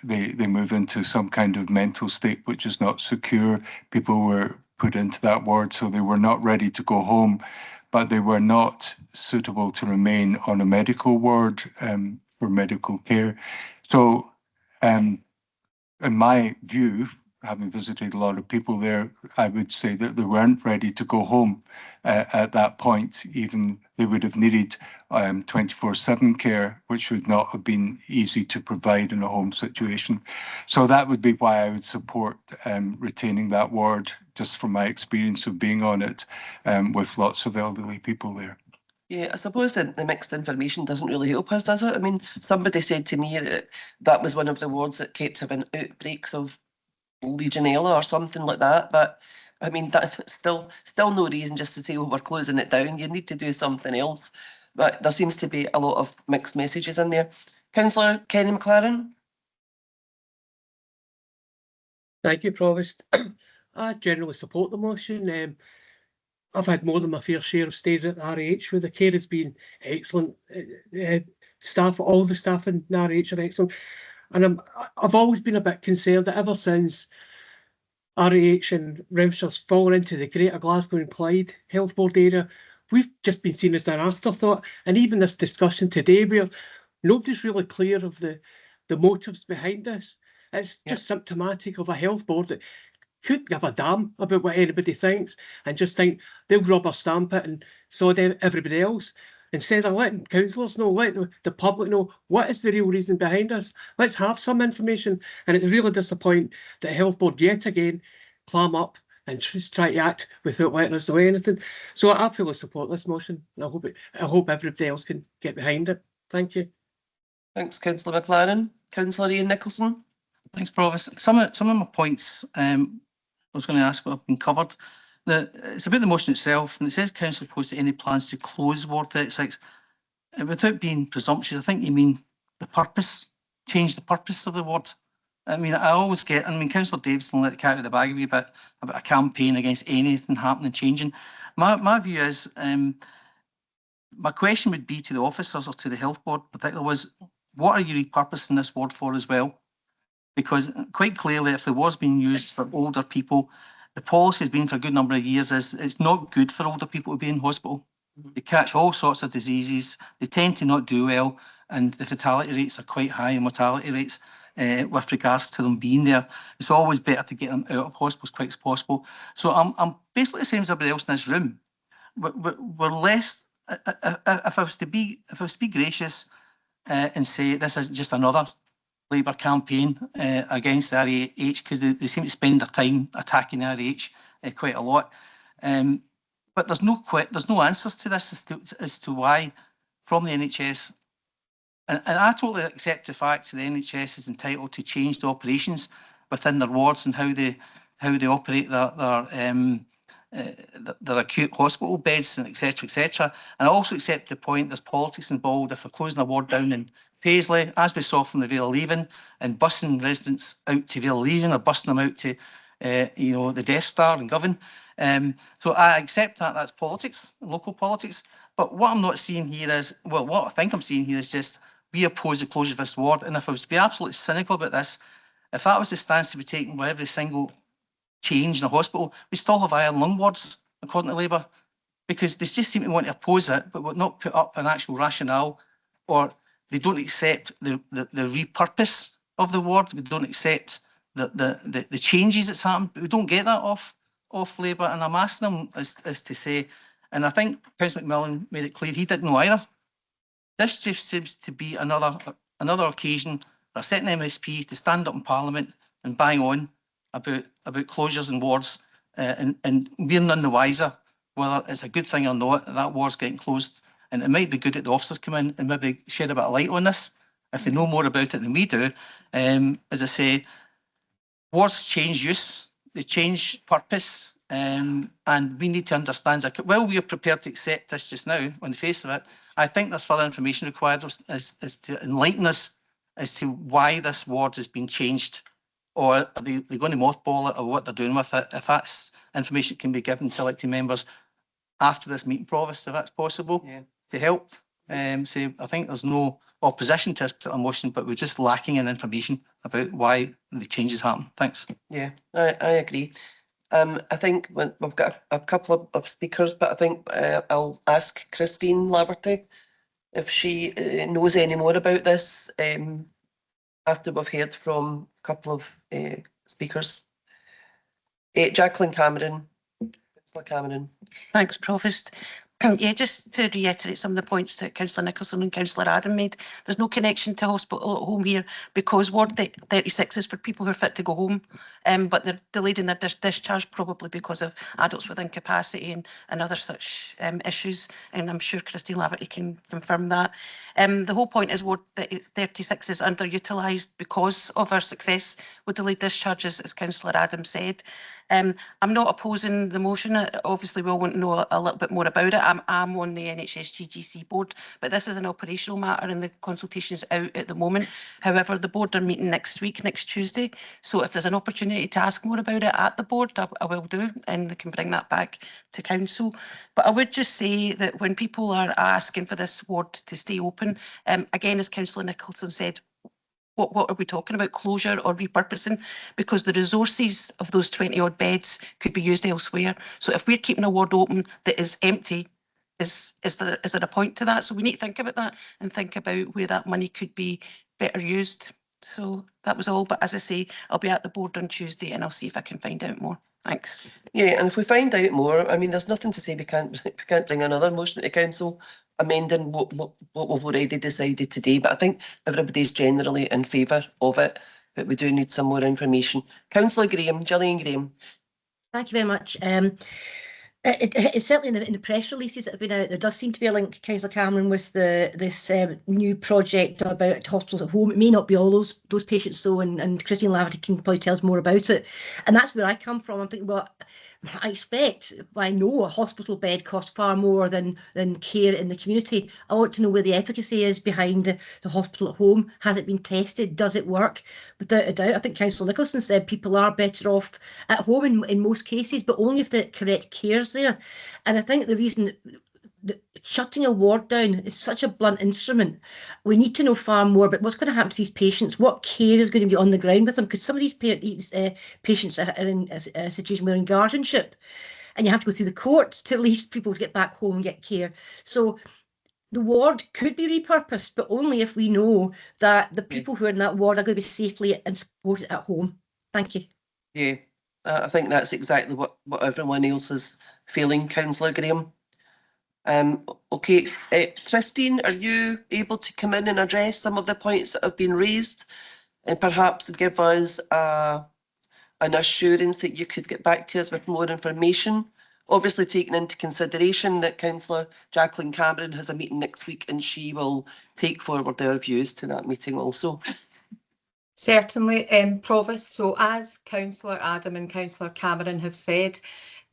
T: they move into some kind of mental state which is not secure. People were put into that ward, so they were not ready to go home, but they were not suitable to remain on a medical ward for medical care. So in my view, having visited a lot of people there, I would say that they weren't ready to go home at that point. Even they would have needed 24/7 care, which would not have been easy to provide in a home situation. So that would be why I would support retaining that ward, just from my experience of being on it with lots of elderly people there.
A: Yeah, I suppose the mixed information doesn't really help us, does it? I mean, somebody said to me that that was one of the wards that kept having outbreaks of Legionella or something like that, but I mean that's still no reason just to say, well, we're closing it down. You need to do something else. But there seems to be a lot of mixed messages in there. Councillor Kenny McLaren.
U: Thank you, Provost. I generally support the motion. I've had more than my fair share of stays at the RH where the care has been excellent. Staff, all the staff in the RH are excellent. And I've always been a bit concerned that ever since RH and Renfrewshire's fallen into the Greater Glasgow and Clyde Health Board area, we've just been seen as an afterthought. And even this discussion today, where nobody's really clear of the motives behind this, it's just symptomatic of a health board that couldn't give a damn about what anybody thinks and just think they'll rubber stamp it and sod everybody else. Instead of letting councillors know, letting the public know what is the real reason behind this. Let's have some information. And it's really disappointing that the Health Board yet again clam up and just try to act without letting us know anything. So I fully support this motion. And I hope everybody else can get behind it. Thank you.
A: Thanks, Councillor McLaren. Councillor Airlie-Nicolson.
G: Thanks, Provost. Some of my points I was going to ask have been covered. It's about the motion itself, and it says council opposed to any plans to close Ward 36. Without being presumptuous, I think you mean the purpose, change the purpose of the ward. I mean, Councillor Davidson let the cat out of the bag a wee bit about a campaign against anything happening, changing. My view is, my question would be to the officers or to the health board particularly was, what are you repurposing this ward for as well? Because quite clearly, if it was being used for older people, the policy has been for a good number of years is it's not good for older people to be in hospital. They catch all sorts of diseases. They tend to not do well, and the fatality rates are quite high, and mortality rates with regards to them being there. It's always better to get them out of hospital as quick as possible. So I'm basically the same as everybody else in this room. We're less. If I was to be gracious and say this isn't just another Labour campaign against the RAH, because they seem to spend their time attacking the RAH quite a lot. But there's no answers to this as to why, from the NHS, And I totally accept the fact that the NHS is entitled to change the operations within their wards and how they operate their acute hospital beds and etc. etc. And I also accept the point there's politics involved if they're closing a ward down in Paisley, as we saw from the Vale of Leven, and busing residents out to Vale of Leven or busing them out to the Death Star and Govan. So I accept that that's politics, local politics. But what I'm not seeing here is, well, what I think I'm seeing here is just we oppose the closure of this ward. And if I was to be absolutely cynical about this, if that was the stance to be taken by every single change in the hospital, we still have iron lung wards, according to Labour, because they just seem to want to oppose it, but would not put up an actual rationale, or they don't accept the repurpose of the ward. We don't accept the changes that's happened. We don't get that off Labour, and I'm asking them as to say, and I think Councillor McMillan made it clear he didn't know either. This just seems to be another occasion for a certain MSP to stand up in Parliament and bang on about closures and wards, and we're none the wiser whether it's a good thing or not that ward's getting closed. And it might be good that the officers come in and maybe shed a bit of light on this if they know more about it than we do. As I say, wards change use, they change purpose, and we need to understand that. While we are prepared to accept this just now on the face of it, I think there's further information required as to enlighten us as to why this ward has been changed, or are they going to mothball it, or what they're doing with it. If that's information can be given to elected members after this meeting, Provost, if that's possible, to help. So I think there's no opposition to this particular motion, but we're just lacking in information about why the changes happen. Thanks.
A: Yeah, I agree. I think we've got a couple of speakers, but I think I'll ask Christine Laverty if she knows any more about this after we've heard from a couple of speakers. Jacqueline Cameron. Cameron.
K: Thanks, Provost. Yeah, just to reiterate some of the points that Councillor Nicholson and Councillor Adam made, there's no connection to hospital at home here because Ward 36 is for people who are fit to go home, but they're delayed in their discharge probably because of adults with incapacity and other such issues, and I'm sure Christine Laverty can confirm that. The whole point is Ward 36 is underutilised because of our success with delayed discharges, as Councillor Adam said. I'm not opposing the motion. Obviously, we all want to know a little bit more about it. I'm on the NHS GGC board, but this is an operational matter and the consultation is out at the moment. However, the board are meeting next week, next Tuesday. So if there's an opportunity to ask more about it at the board, I will do, and they can bring that back to council. But I would just say that when people are asking for this ward to stay open, again, as Councillor Nicholson said, what are we talking about, closure or repurposing? Because the resources of those 20 odd beds could be used elsewhere. So if we're keeping a ward open that is empty, is there a point to that? So we need to think about that and think about where that money could be better used. So that was all. But as I say, I'll be at the board on Tuesday and I'll see if I can find out more. Thanks.
A: Yeah, and if we find out more, I mean, there's nothing to say we can't bring another motion to council amending what we've already decided today. But I think everybody's generally in favour of it, but we do need some more information. Councillor Graham, Gillian Graham.
M: Thank you very much. It's certainly in the press releases that have been out, there does seem to be a link, Councillor Cameron, with this new project about hospitals at home. It may not be all those patients though, and Christine Laverty can probably tell us more about it. And that's where I come from. I'm thinking, well, I know a hospital bed costs far more than care in the community. I want to know where the efficacy is behind the hospital at home. Has it been tested? Does it work? Without a doubt, I think Councillor Nicholson said people are better off at home in most cases, but only if the correct care's there. And I think the reason shutting a ward down is such a blunt instrument. We need to know far more about what's going to happen to these patients, what care is going to be on the ground with them, because some of these patients are in a situation where they're in guardianship, and you have to go through the courts to release people to get back home and get care. So the ward could be repurposed, but only if we know that the people who are in that ward are going to be safely and supported at home. Thank you.
A: Yeah, I think that's exactly what everyone else is feeling, Councillor Graham. Okay, Christine, are you able to come in and address some of the points that have been raised and perhaps give us an assurance that you could get back to us with more information Obviously taking into consideration that Councillor Jacqueline Cameron has a meeting next week and she will take forward their views to that meeting also.
D: Certainly, Provost. So as Councillor Adam and Councillor Cameron have said,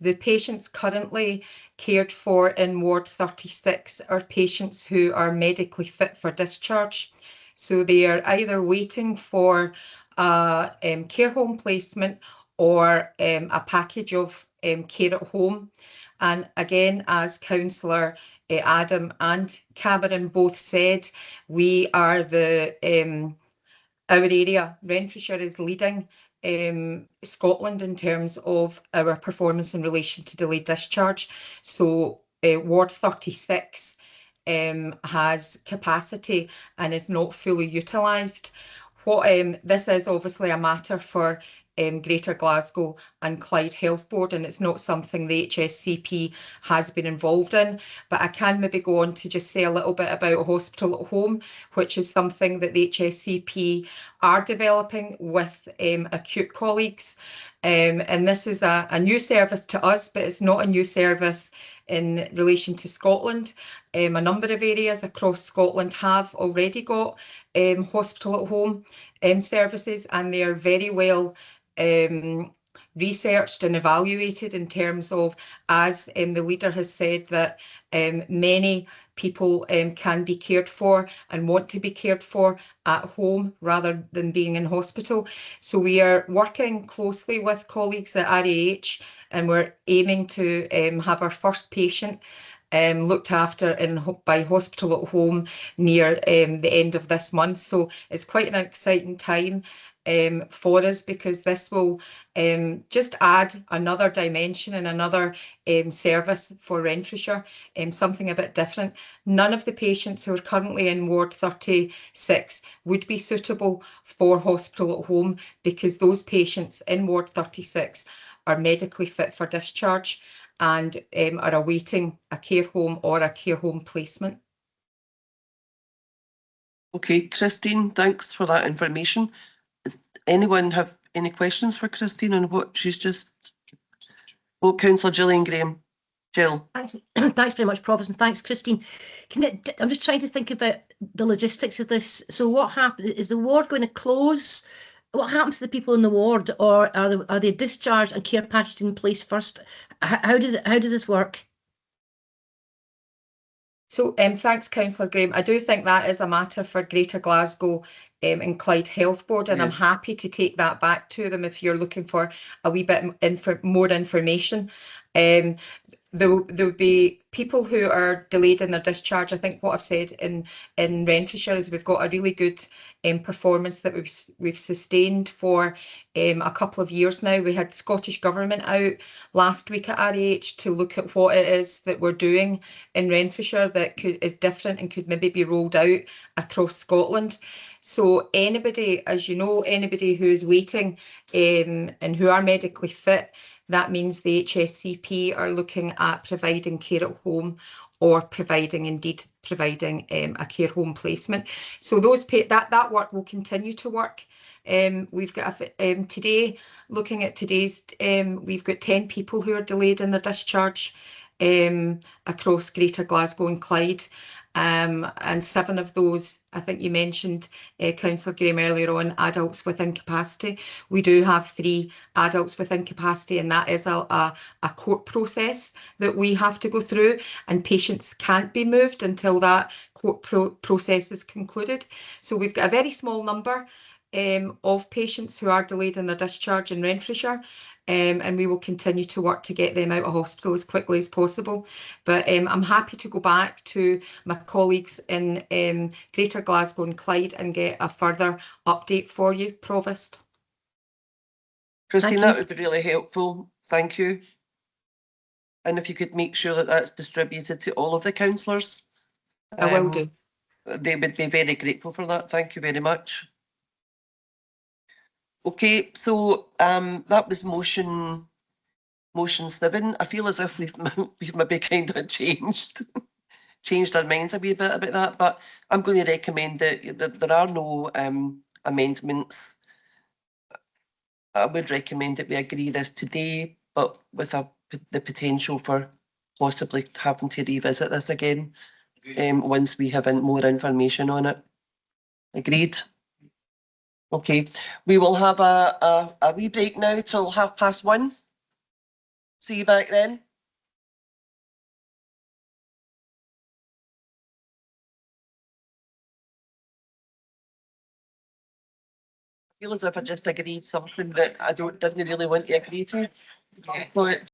D: the patients currently cared for in Ward 36 are patients who are medically fit for discharge. So they are either waiting for a care home placement or a package of care at home. And again, as Councillor Adam and Cameron both said, we are our area, Renfrewshire, is leading Scotland in terms of our performance in relation to delayed discharge. So Ward 36 has capacity and is not fully utilised. This is obviously a matter for Greater Glasgow and Clyde Health Board, and it's not something the HSCP has been involved in, but I can maybe go on to just say a little bit about hospital at home, which is something that the HSCP are developing with acute colleagues. And this is a new service to us, but it's not a new service in relation to Scotland. A number of areas across Scotland have already got hospital at home services, and they are very well researched and evaluated in terms of, as the leader has said, that many people can be cared for and want to be cared for at home rather than being in hospital. So we are working closely with colleagues at RAH, and we're aiming to have our first patient looked after by hospital at home near the end of this month. So it's quite an exciting time for us, because this will just add another dimension and another service for Renfrewshire, something a bit different. None of the patients who are currently in Ward 36 would be suitable for hospital at home, because those patients in Ward 36 are medically fit for discharge and are awaiting a care home or a care home placement.
A: Okay, Christine, thanks for that information. Does anyone have any questions for Christine on what she's just... Oh, Councillor Gillian Graham. Jill.
M: Thanks, thanks very much, Provost, and thanks, Christine. I'm just trying to think about the logistics of this. So what happens? Is the ward going to close? What happens to the people in the ward, or are they discharged and care packages in place first? How does this work?
D: So thanks, Councillor Graham. I do think that is a matter for Greater Glasgow and Clyde Health Board, and I'm happy to take that back to them if you're looking for a wee bit more information. There will be people who are delayed in their discharge. I think what I've said in Renfrewshire is we've got a really good performance that we've sustained for a couple of years now. We had Scottish Government out last week at RAH to look at what it is that we're doing in Renfrewshire that is different and could maybe be rolled out across Scotland. So anybody, as you know, anybody who is waiting and who are medically fit, that means the HSCP are looking at providing care at home or providing a care home placement. So that work will continue to work. We've got today, looking at today's, we've got 10 people who are delayed in their discharge across Greater Glasgow and Clyde. And 7 of those, I think you mentioned, Councillor Graham, earlier on, adults with incapacity. We do have 3 adults with incapacity, and that is a court process that we have to go through, and patients can't be moved until that court process is concluded. So we've got a very small number of patients who are delayed in their discharge in Renfrewshire, and we will continue to work to get them out of hospital as quickly as possible. But I'm happy to go back to my colleagues in Greater Glasgow and Clyde and get a further update for you, Provost.
A: Christine, that would be really helpful. Thank you. And if you could make sure that that's distributed to all of the councillors.
D: I will do.
A: They would be very grateful for that. Thank you very much. Okay, so that was motion 7. I feel as if we've maybe kind of changed our minds a wee bit about that, but I'm going to recommend that there are no amendments. I would recommend that we agree this today, but with a the potential for possibly having to revisit this again once we have more information on it. Agreed? Okay, we will have a wee break now till 1:30. See you back then. I feel as if I just agreed something that I didn't really want to agree to. But